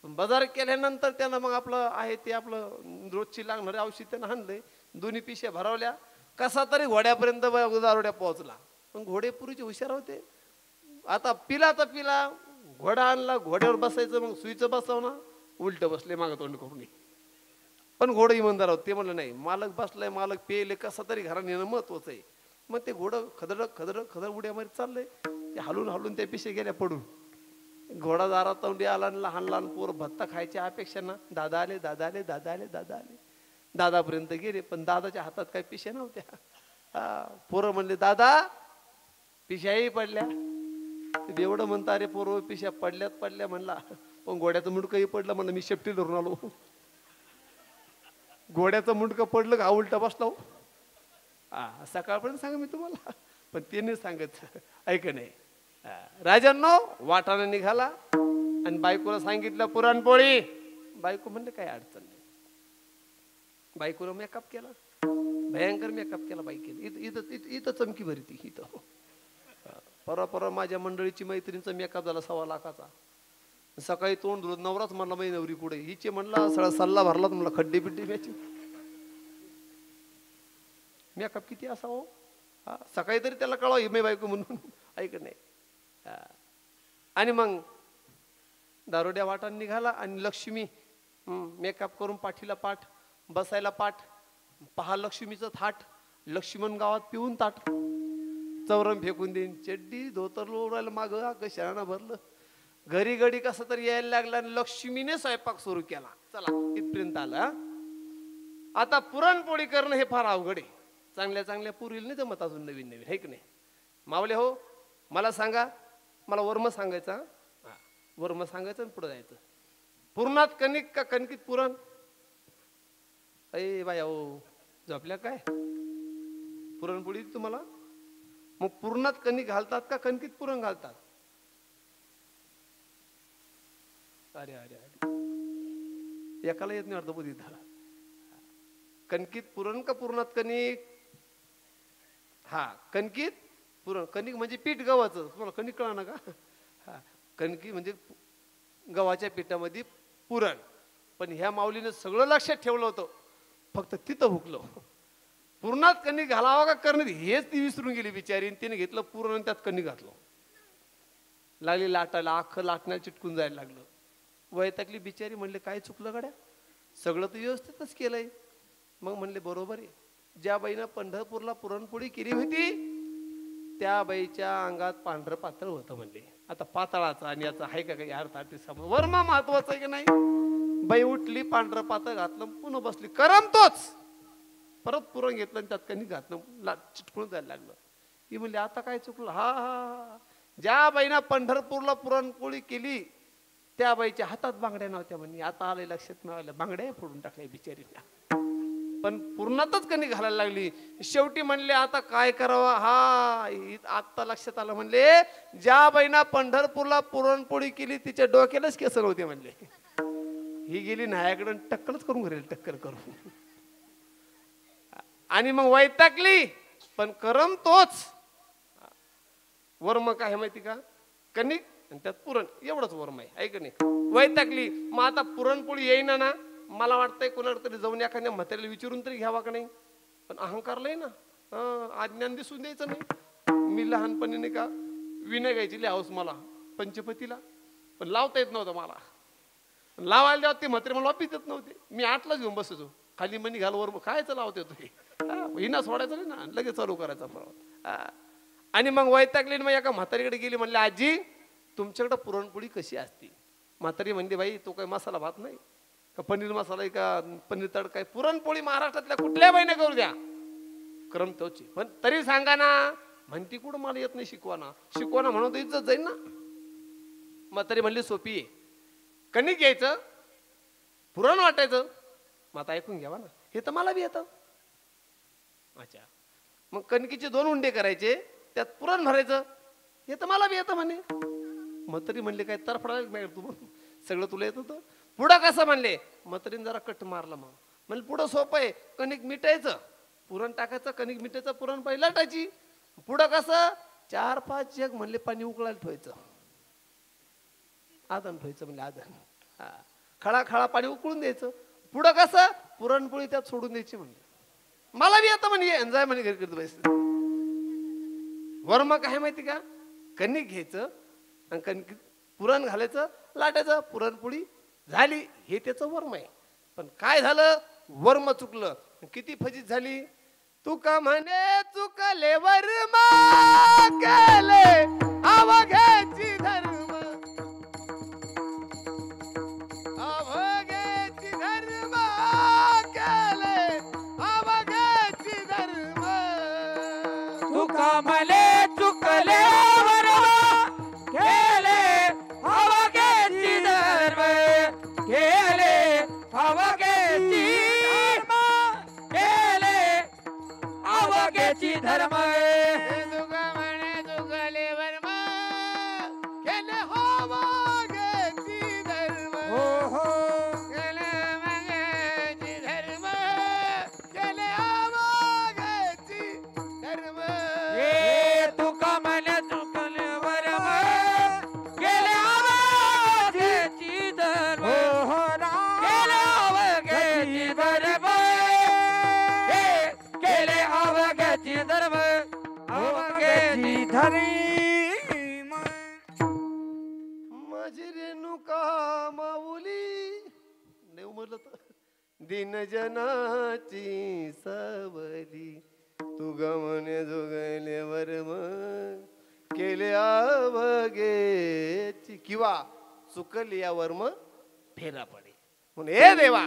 बाजार केल्यानंतर त्यानं मग आपलं आहे ते आपलं रोजची लागणारे औषध त्यानं आणलंय. 2 पिशव्या भरवल्या. कसा तरी घोड्यापर्यंत दारुड्या पोहोचला. पण घोडे पूर्वीचे हुशार होते. आता पिला तर पिला, घोडा आणला, घोड्यावर बसायचं, मग सुईचं बसवणं, उलट बसले मागं तोंड करून. पण घोडं इमानदार होत. ते म्हणलं नाही, मालक बसलाय, मालक पेले, कसा तरी घरात येणं महत्वाचं आहे. मग ते घोडं खदड खदड खदड उड्या मारीत चाललंय. ते हलून हलून त्या पिशे गेल्या पडून. घोडा दारात तोंडी आला, लहान लहान पोर भत्ता खायच्या अपेक्षा ना, दादा आले, दादा आले, दादा आले, दादा आले. दादापर्यंत गेले, पण दादाच्या हातात काही पिशे नव्हत्या. पोरं म्हणले दादा पिशाही पडल्या. एवढं म्हणता अरे पोरं पिशा पडल्यात पडल्या म्हणला, पण घोड्याचं मुंडकंही पडलं. म्हणलं मी शेपटी धरून आलो. घोड्याचं मुंडकं पडलं का उलटा बसला. सकाळपर्यंत सांगा मी तुम्हाला, पण ते नाही सांगत. ऐक नाही. राजांनो वाटाणा निघाला आणि बायकोला सांगितलं पुरणपोळी. बायको म्हणले काही अडचण नाही. बायकोला मेकअप केला, भयंकर मेकअप केला बायकेला. इथं चमकी भरी ती इथं. परवा माझ्या मंडळीची मैत्रिणीचा मेकअप झाला 1.25 लाखाचा. सकाळी तोंड धुत नवराच म्हणला माझी नवरी कुठे? हिचे म्हणला सगळा सल्ला भरला म्हणला खड्डे बिड्डे मॅची. मेकअप किती असावं? सकाळी तरी त्याला कळवा हिमे बायको म्हणून. ऐक नाही. आणि मग दारुड्या वाटान निघाला आणि लक्ष्मी मेकअप करून पाठीला पाठ, बसायला पाठ, पहा लक्ष्मीचं थाट, लक्ष्मण गावात पिऊन ताट, चौरम फेकून देईन, चड्डी धोतर लोळायला मागं कशानं भरलं. घरी घडी कसं तरी यायला लागला आणि लक्ष्मीने स्वयंपाक सुरू केला. चला इथपर्यंत आला. आता पुरणपोळी करणं हे फार अवघड आहे. चांगल्या चांगल्या पुरील नाही जमत अजून नवीन नवीन, है की नाही? मावले हो मला सांगा, मला वर्म सांगायचा, वर्म सांगायचं आणि पुढे जायचं. पुरणात कणिक का कणकीत पुरण? अय बाया हो झोपल्या काय? पुरणपोळी तुम्हाला मग पुरणात कणिक घालतात का कणकीत पुरण घालतात? अरे अरे अरे एकाला येत नाही अर्ध बुद्धी. कणकीत पुरण का पुरणात कणिक? कणकीत पुरण. कणिक म्हणजे पीठ गव्हाचं. तुम्हाला कणिक कळा ना का? कणकी म्हणजे गव्हाच्या पिठामध्ये पुरण. पण ह्या माऊलीने सगळं लक्षात ठेवलं होतं, फक्त तिथं हुकलो. पुरणात कणिक घालावा का करणं हेच ती विसरून गेली बिचारी. तिने घेतलं पुरण आणि त्यात कणिक घातलं. लागली लाटायला, अख्खं लाटण्याला चिटकून जायला लागलं. वैतागली बिचारी. म्हणले काय चुकलं गड्या? सगळं तर व्यवस्थितच केलंय. मग म्हणले बरोबर आहे. ज्या बाईनं पंढरपूरला पुरणपोळी केली होती त्या बाईच्या अंगात पांढरं पातळ होतं म्हणले. आता पातळाचा आणि याचा आहे का काही अर्थ? वर्मा महत्वाचं आहे की नाही? बाई उठली, पांढरं पातळ घातलं, पुन्हा बसली, करम तोच. परत पुरण घेतलं आणि त्यात कणी घातलं, चिटकून जायला लागलं. ही म्हणली आता काय चुकलं? हा ज्या बाईनं पंढरपूरला पुरणपोळी केली त्या बाईच्या हातात बांगड्या नव्हत्या म्हणली. आता आले लक्षात मिळालं, बांगड्या फोडून टाकल्या बिचारीला. पण पूर्णातच कणी घालायला लागली. शेवटी म्हणले आता काय करावं? आता लक्षात आलं. म्हणले ज्या बाईना पंढरपूरला पुरणपोळी केली तिच्या डोक्यालाच केस नव्हते म्हणले. ही गेली न्हायाकडे टक्करच करून घरेल, टक्कर करून. आणि मग वैतागली, पण करम तोच. वर्म काय माहिती का? कणिक आणि त्यात पुरण एवढंच वर्म आहे ऐक नाही वैतागली. मग आता पुरणपोळी येईना ना मला वाटतंय कोणाकडे तरी जाऊन एखाद्या म्हाताऱ्याला विचारून तरी घ्यावा का नाही. पण अहंकार लय ना अज्ञान दिसून द्यायचं नाही. मी लहानपणी नाही का विनय गायची हाऊस मला पंचपतीला पण लावता येत नव्हतं मला. लावायला जेव्हा ते म्हातारे मला वापित येत नव्हते. मी 8लाच घेऊन बसायचो खाली मनी घाल वर खायचं लावत येतो हे हिना सोडायचं नाही ना लगेच चालू करायचा प्रवास. आणि मग वैतागली मग एका म्हातारीकडे गेली म्हणले आजी तुमच्याकडे पुरणपोळी कशी असते. म्हातारी म्हणली बाई तो काही मसाला भात नाही का पनीर मसाला आहे का पनीर तडका आहे. पुरणपोळी महाराष्ट्रातल्या कुठल्या बाईने करू द्या क्रम तोची पण तरी सांगा ना. म्हणती कुठं मला येत नाही शिकवा ना म्हणून इज्जत जाईल ना. म्हातारी म्हणली सोपी आहे कणिक घ्यायचं पुरण वाटायचं. मग आता ऐकून घ्यावा ना हे तर मला बी येतं. अच्छा मग कणकीचे 2 उंडे करायचे त्यात पुरण भरायचं हे तर मला बी येतं म्हणे. म्हातारी म्हणले काय तरफडा तू सगळं तुला येत होतं. पुढं कसं म्हणले म्हातारीने जरा कट मारला. मग म्हणजे पुढं सोपं आहे कणिक मिटायचं पुरण टाकायचं कणिक मिटायचं पुरण पाहिजे लाटायची. पुढं कसं 4-5 जग म्हणले पाणी उकळायला ठेवायचं आदन ठेवायचं म्हणजे आदन खळा खळा पाणी उकळून द्यायचं. पुढं कसं पुरणपोळी त्यात सोडून द्यायची म्हणले. मला बी आता म्हणे जाय म्हणे घरी करतो पैसे. वर्म काय माहिती का कणिक घ्यायचं आणि कणिक पुरण घालायचं लाटायचं पुरणपोळी झाली हे त्याचं वर्म आहे. पण काय झालं वर्म चुकलं किती फजित झाली. तू का म्हणे चुकले वर्म केले अवघ्याची धर्म अवघ्याची धर्म केले अवघ्याची धर्म. तू का म्हणे चुकले वर्म केले अवघ्याची धर्म केले अवघ्याची धर्म केले अवघ्याची धर्म. माझी रेणुका माऊली देव म्हणलं तर दिन जनाची सवली तू गमने जोगले वर्म केले अवघेची किंवा चुकली या वर्म फेरा पडे. म्हणून हे देवा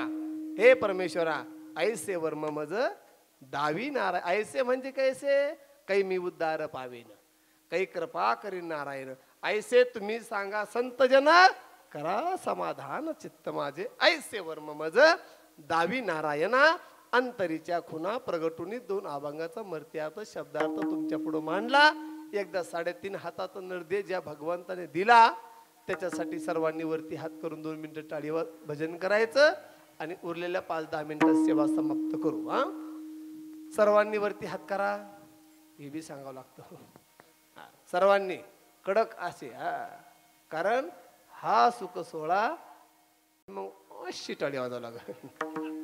हे परमेश्वरा ऐसे वर्म मज दावी नारायण. ऐसे म्हणजे कैसे काही मी उद्धार पावेन काही कृपा करीन नारायण. ऐसे तुम्ही सांगा संत जन करा समाधान चित्त माझे. ऐसे वर्म मज दावी नारायणा अंतरीच्या खुना प्रगटुनी 2 अभंगाचा मर्त्यार्थ शब्दार्थ तुमच्या पुढे मांडला. एकदा 3.5 हातात नरदे ज्या भगवंताने दिला त्याच्यासाठी सर्वांनी वरती हात करून 2 मिनिटं टाळीवर भजन करायचं आणि उरलेल्या 5-10 मिनिटात सेवा समाप्त करू. सर्वांनी वरती हात करा हे बी सांगावं लागतं. सर्वांनी कडक असे कारण हा सुख सोहळा मग अशी टाळी वाजावं लागत.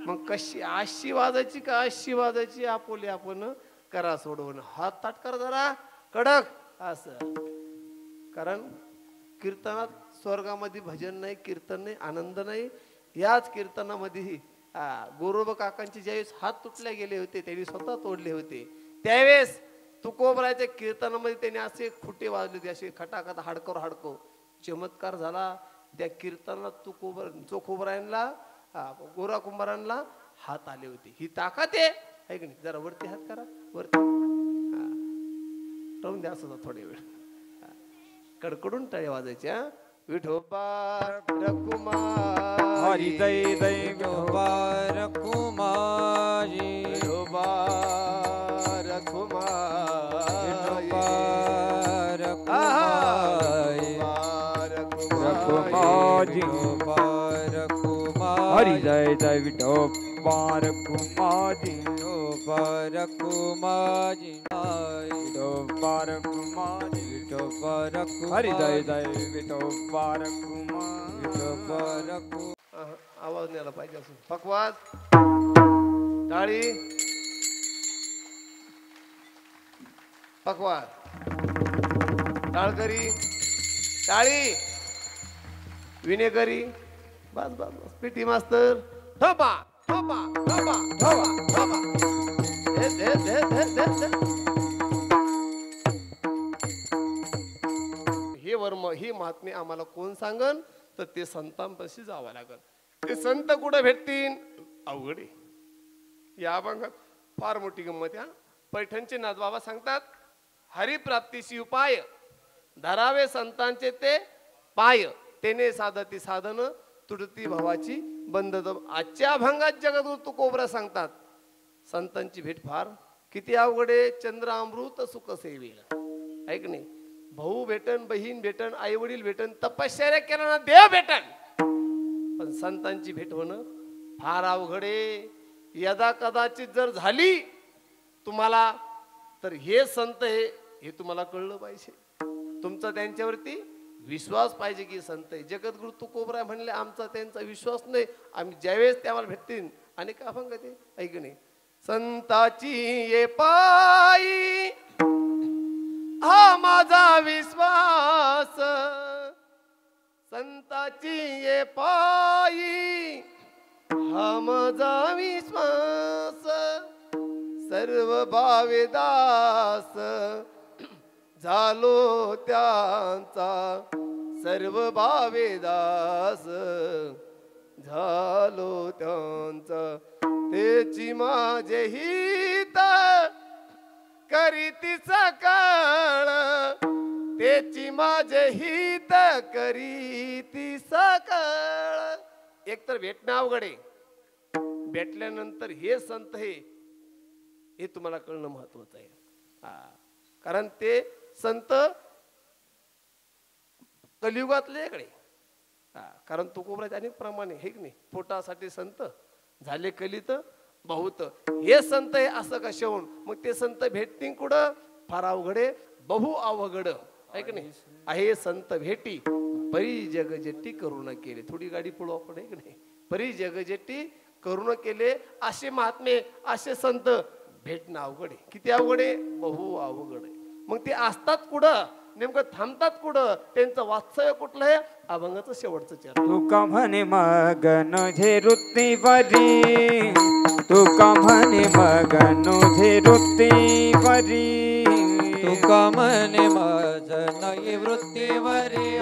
मग कशी 80 वाजायची का 80 वाजायची आपोले आपण करा सोडवून हात ताट करा जरा कडक असं. कारण कीर्तनात स्वर्गामध्ये भजन नाही कीर्तन नाही आनंद नाही. याच कीर्तनामध्ये गोरोबा काकांचे ज्यावेळेस हात तुटले गेले होते त्यांनी स्वतः तोडले होते त्यावेळेस तुकोबराच्या कीर्तनामध्ये त्यांनी असे खुटे वाजले होते असे खटाखटा हाडकर हाडको चमत्कार झाला त्या कीर्तनात चोखोबरायांना गोरा कुंभारांना हात आले होते. ही ताकद आहे की नाही. जरा वरती हात करा वरती राहून द्या असं थोडे वेळ कडकडून टाळ्या वाजायच्या. विठोबा रकुमारी जय जय विठोबा रकुमारी विठोबा रकुमारी हरी जय जय विठोबा विठोबार कुमारी विठोबार कुमारी विठोबार कुमारी विठोबार हरी जय कुमारी जय विठोबार कुमारी विठोबार आवाज न्यायला पाहिजे असं पकवाज टाळी पकवाज टाळकरी टाळी विनेकरी बस बस बस पिटी मास्तर थोपा थोपा थोपा थोपा थोपा दे दे दे दे दे दे हे वर्म ही महात्मे आम्हाला कोण सांगन तर ते संतांपाशी जावं लागल ते संत कुठे भेटतील अवघड आहे या अभंगात फार मोठी गंमत आहे पैठणचे नाथबाबा सांगतात हरिप्राप्तीशी उपाय धरावे संतांचे ते पाय तेने साधती साधन तुटती भावाची बंध आजच्या अभंगात जगद्गुरु तुकोबरा सांगतात संतांची भेट फार किती अवघडे चंद्र अमृत सुख सेवेल ऐक नाही भाऊ भेटन बहीण भेटन आई वडील भेटन तपश्चर्या केला ना देव भेटन पण संतांची भेट होणं फार अवघडे यदा कदाचित जर झाली तुम्हाला तर हे संत हे तुम्हाला कळलं पाहिजे तुमचा त्यांच्यावरती विश्वास पाहिजे की संत आहे जगद्गुरु तुकोबरा म्हणले आमचा त्यांचा विश्वास नाही आम्ही ज्यावेळेस ते आम्हाला भेटतील आणि का अभंग ते ऐक नाही संताची ये पायी हा माझा विश्वास संताची ये पायी हा माझा विश्वास सर्व भावे दास झालो त्यांचा सर्व भावे दास झालो त्यांचा तेची माझे हित करीती सकाळ तेची माझे हित करीती सकाळ एकतर भेटणं अवघड आहे भेटल्यानंतर हे संत हे तुम्हाला कळणं महत्वाचं आहे कारण ते संत कलियुगातले इकडे कारण तुकोबराचे अनेक प्रमाणे हे की नाही पोटासाठी संत झाले कलित बहुत हे संत आहे असं कशा होऊन मग ते संत भेटतील कुठं फार अवघडे बहु अवघड ऐक नाही आहे संत भेटी परी जगजेट्टी करुणा केले थोडी गाडी पुढं आपण ऐक नाही परी जगजेट्टी करुणा केले असे महात्मे असे संत भेटणं अवघड आहे किती अवघड आहे बहु अवघड आहे मग ते असतात कुठं नेमकं थांबतात कुठं त्यांचं वात्सल्य कुठलं आहे अभंगाचं शेवटचं चरण तुका म्हणे मगन झेरुत्ती वरी तुका म्हणे मगन झेरुत्ती वरी तुका म्हणे माझ नाही वृत्तीवरी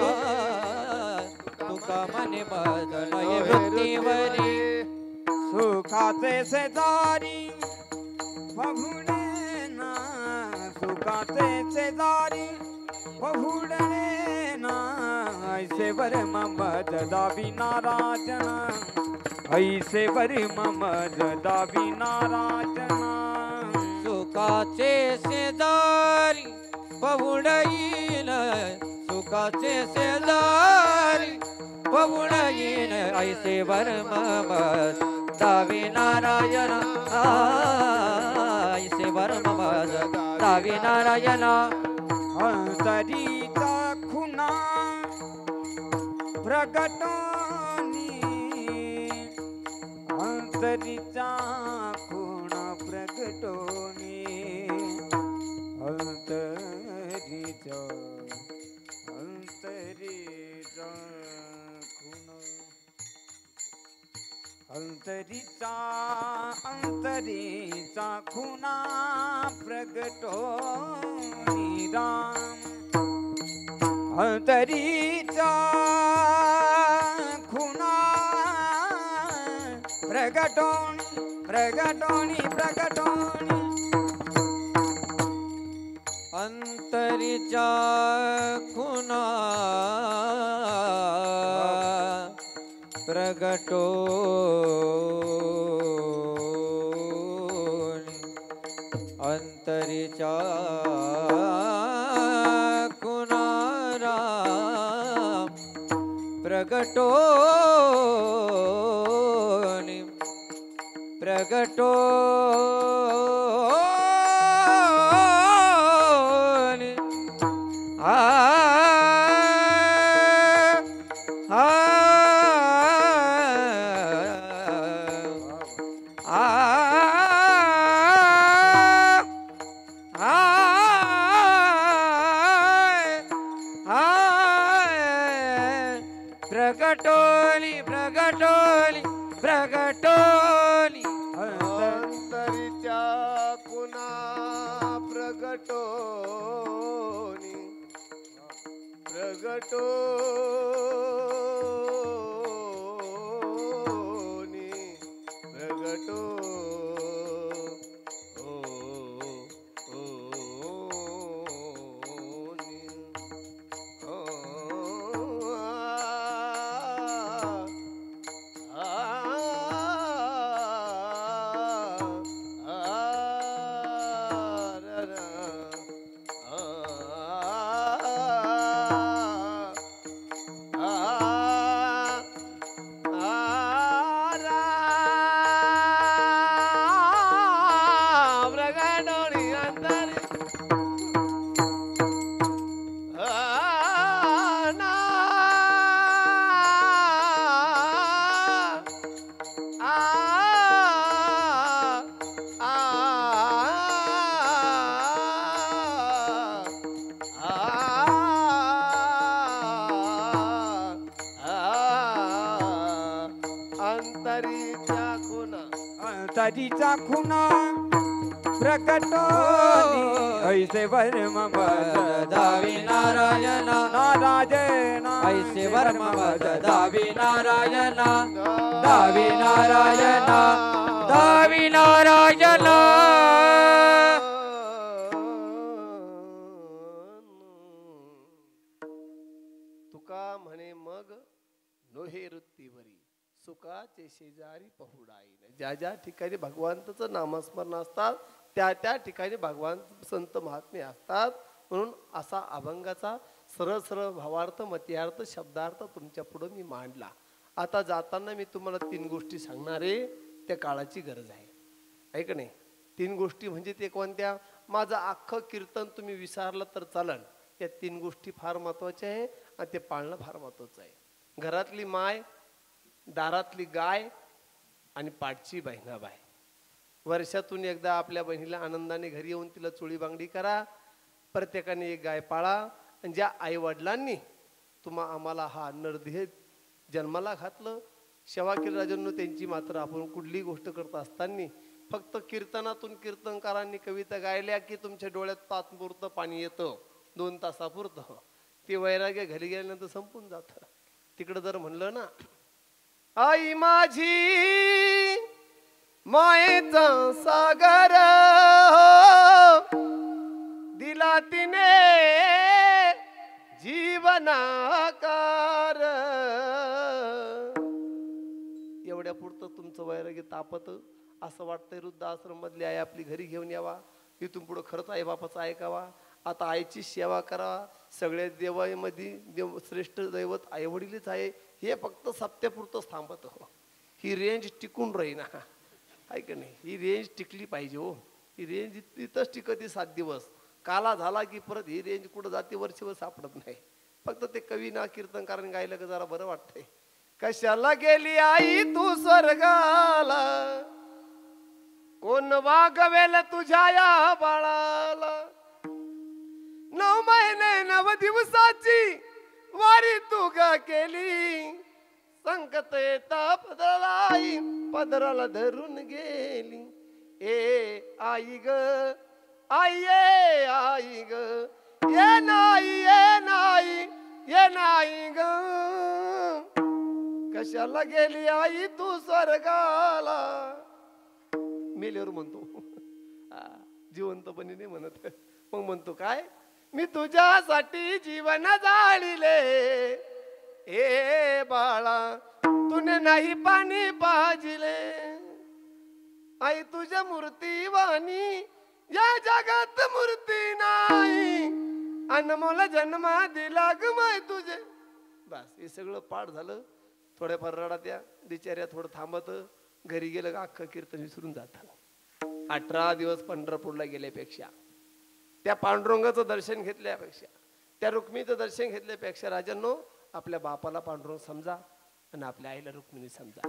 तुका म्हणे माझ नाही वृत्तीवरी सुखाचे शेजारी बहुडे ना सुखाचे शेजारी बहुडे ना ऐसे वर मम दावी नाराजना ऐसे वर मम दावी नाराजना सुखाचे शेजारी पहुडईन सुखाचे शेजारी पहुडईन ऐसे वर मम दावी नारायण ऐसे वर मम दावी नारायण अंतरीचा खुना प्रगटोनी अंतरीचा खुना प्रगटोनी अंतरीचा खुना अंतरीचा खुना प्रगटोनी राम अंतरीचा खुना प्रगटोनी अंतरीच्या खुना प्रगटो अंतरीच्या खुना प्रगटो प्रगटो आ आ प्रगटोली प्रगटोली प्रगटोली अंतरीच्या कुणा प्रगटोनी प्रगटोनी प्रगटो अंतरीचा खुना प्रकटोली ऐसे वर्म दावी नारायणा नारायणा ऐसे वर्म दावी नारायणा दावी नारायणा दावी नारायणा तुका म्हणे मग नोहे वृत्तीवरी सुखाचे शेजारी पहुडाईन. ज्या ज्या ठिकाणी भगवंताचं नामस्मरण असतात त्या त्या ठिकाणी भगवान संत महात्मे असतात. म्हणून असा अभंगाचा सरळ सरळ भावार्थ मतियार्थ शब्दार्थ तुमच्या पुढे मी मांडला. आता जाताना मी तुम्हाला 3 गोष्टी सांगणार आहे. त्या काळाची गरज आहे, आहे का नाही. 3 गोष्टी म्हणजे ते कोणत्या? माझं अख्खं कीर्तन तुम्ही विसरलं तर चालन. या 3 गोष्टी फार महत्वाच्या आहे आणि ते पाळणं फार महत्वाचं आहे. घरातली माय, दारातली गाय आणि पाठची बहिणाबाई. वर्षातून एकदा आपल्या बहिणीला आनंदाने घरी येऊन तिला चोळी बांगडी करा. प्रत्येकाने एक गाय पाळा. आणि ज्या आई वडिलांनी आम्हाला हा नरदेह जन्माला घातलं, सेवा केली राजांनो, त्यांची मात्र आपण कुठली गोष्ट करत असताना फक्त कीर्तनातून कीर्तनकारांनी कविता गायल्या की तुमच्या डोळ्यात तात्पुरतं पाणी येतं, 2 तासापुरतं. ते वैराग्य घरी गेल्यानंतर संपून जातं. तिकडं जर म्हणलं ना, आई माझी मायेचा सागर दिला तिने जीवनाकार, एवढ्या पुरतं तुमचं वैराग्य तापत. असं वाटतंय वृद्धाश्रम मधली आई आपली घरी घेऊन यावा, इथून पुढं खरंच आई बापाचं ऐकावा, आता आईची सेवा करावा. सगळ्या देवामध्ये श्रेष्ठ दैवत आई वडीलच आहे हे फक्त सप्त्यापुरतंच थांबत हो. ही रेंज टिकून राहीना, आहे का नाही. ही रेंज टिकली पाहिजे हो. ही रेंज तिथंच टिकते 7 दिवस. काला झाला की परत ही रेंज कुठं जाते वर्षभर सापडत नाही. फक्त ते कवी ना कीर्तनकारांनी गायलं का जरा बरं वाटतंय. कशाला गेली आई तू स्वर्गाला, कोण वागवेल तुझ्या या बाळाला. 9 महिने 9 दिवसाची वारी तू गा केली, संकट येता पदराला धरून गेली. ए आई ग आई ये आई ग, ये नाही ये नाही ये नाही ग. कशाला गेली आई तू स्वर्गाला. मेल्यावर म्हणतो, जिवंतपणी नाही म्हणत. मग म्हणतो काय, मी तुझ्यासाठी जीवन जाळिले. ए बाळा तुने नाही पाणी पाजिले. आई तुझ्या मूर्ती वाणी या जगात मूर्ती नाही, अनमोल जन्म दिला ग माय तुझे. बस हे सगळं पाठ झालं. थोड्याफार रडा त्या बिचाऱ्या थोडं थांबत. घरी गेलं का अख्खं कीर्तन विसरून जातात. 18 दिवस पंढरपूरला गेल्यापेक्षा, त्या पांडुरंगाचं दर्शन घेतल्यापेक्षा, त्या रुक्मिणीचं दर्शन घेतल्यापेक्षा राजांनो आपल्या बापाला पांडुरंग समजा आणि आपल्या आईला रुक्मिणी समजा.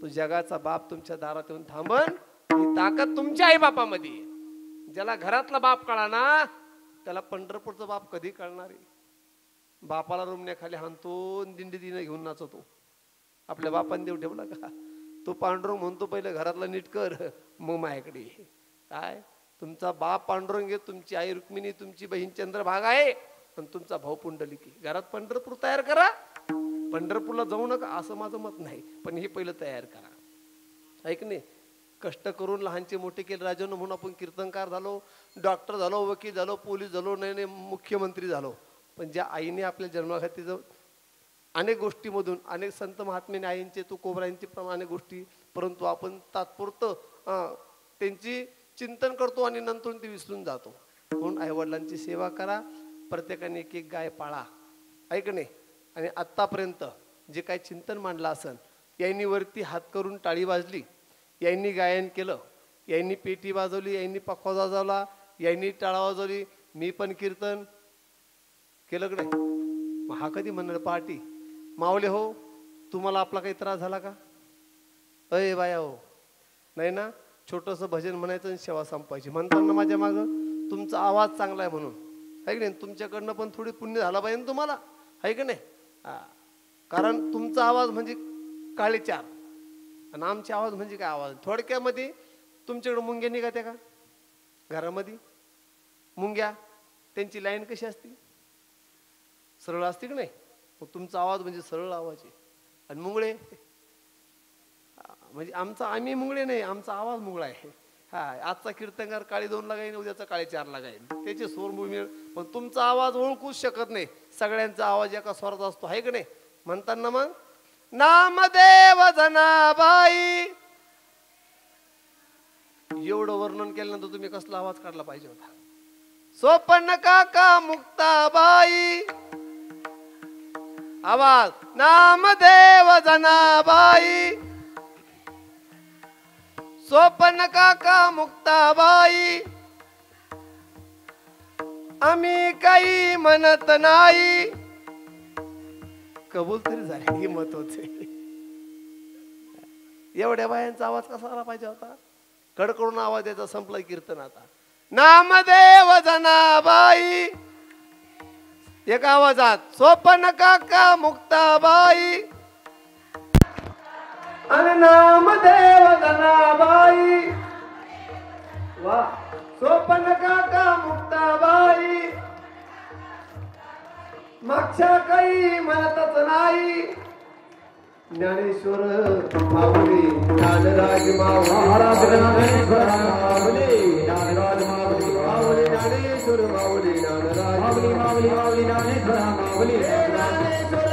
तो जगाचा बाप तुमच्या दारात येऊन थांबन, ही ताकद तुमच्या आई बापामध्ये. ज्याला घरातला बाप कळा ना त्याला पंढरपूरचा बाप कधी कळणार आहे. बापाला रुमण्याखाली हाणतो, दिंडी दिनं घेऊन नाचतो. आपल्या बापाने देव ठेवला का? तो पांडुरंग म्हणतो पहिलं घरातला नीट कर, मग माझ्याकडे ये. काय तुमचा बाप पांडुरंग आहे, तुमची आई रुक्मिणी, तुमची बहीण चंद्रभागा आहे, पण तुमचा भाऊ पुंडलिक. घरात पंढरपूर तयार करा. पंढरपूरला जाऊ नका असं माझं मत नाही, पण हे पहिलं तयार करा. ऐक नाही, कष्ट करून लहानचे मोठे केले राजांनो. म्हणून आपण कीर्तनकार झालो, डॉक्टर झालो, वकील झालो, पोलीस झालो, नाही मुख्यमंत्री झालो. पण ज्या आईने आपल्या जन्माघातीचं अनेक गोष्टीमधून, अनेक संत महात्म्याने आईंचे तुकोबरायांचे अनेक गोष्टी, परंतु आपण तात्पुरतं त्यांची चिंतन करतो आणि नंतर ती विसरून जातो. म्हणून आईवडिलांची सेवा करा. प्रत्येकाने एक एक गाय पाळा. ऐक नाही. आणि आत्तापर्यंत जे काही चिंतन मांडलं असन, यांनी वरती हात करून टाळी वाजली, यांनी गायन केलं, यांनी पेटी वाजवली, यांनी पखवाज वाजवला, यांनी टाळा वाजवली, मी पण कीर्तन केलं कडे. मग हा कधी म्हणणार पार्टी? माऊले हो, तुम्हाला आपला काही त्रास झाला का? अय बाया हो, नाही ना. छोटंसं भजन म्हणायचं आणि सेवा संपायची. म्हणतात ना माझ्या मागं तुमचा आवाज चांगला आहे म्हणून. आहे की नाही? तुमच्याकडनं पण थोडी पुण्य झाला पाहिजे तुम्हाला. आहे की नाही? कारण तुमचा आवाज म्हणजे काळे चार आणि आमचे आवाज म्हणजे काय आवाज. थोडक्यामध्ये तुमच्याकडे मुंग्या निघात्या का घरामध्ये? मुंग्या त्यांची लाईन कशी असते? सरळ असते की नाही? मग तुमचा आवाज म्हणजे सरळ आवाज आहे. आणि मुंगळे म्हणजे आम्ही मुंगळे नाही, आमचा आवाज मुंगळा आहे. हा, आजचा कीर्तनकार काळी 2 ला गाईन, उद्याचा काळी 4 ला गाईन, त्याचे स्वर मिळ. पण तुमचा आवाज ओळखूच शकत नाही. सगळ्यांचा आवाज एका स्वरात असतो. आहे की नाही? म्हणतात ना मग नामदेव जनाबाई. एवढं वर्णन केल्यानंतर तुम्ही कसला आवाज काढला पाहिजे होता? सोपन काका मुक्ताबाई. आवाज नामदेव जनाबाई, सोपन काका मुक्ताबाई. आम्ही काही म्हणत नाही. कबूल तरी झाली, हे महत्वाचे. एवढ्या बायांचा आवाज कसा आला पाहिजे होता? कडकडून आवाज याचा. संपला कीर्तन आता. नामदेव जनाबाई एका आवाजात. सोपन काका मुक्ताबाई आणि नामदेव जनाबाई. वा. सोपन काका मुक्ताबाई. मागच्या काही म्हणतच नाही. ज्ञानेश्वर माऊली, ज्ञानराज माऊली, महाराज ज्ञानेश्वर माऊली, ज्ञानराज माऊली, माऊली ज्ञानेश्वर माऊली, ज्ञानराज माऊली, माऊली माऊली ज्ञानेश्वर माऊली, ज्ञानेश्वर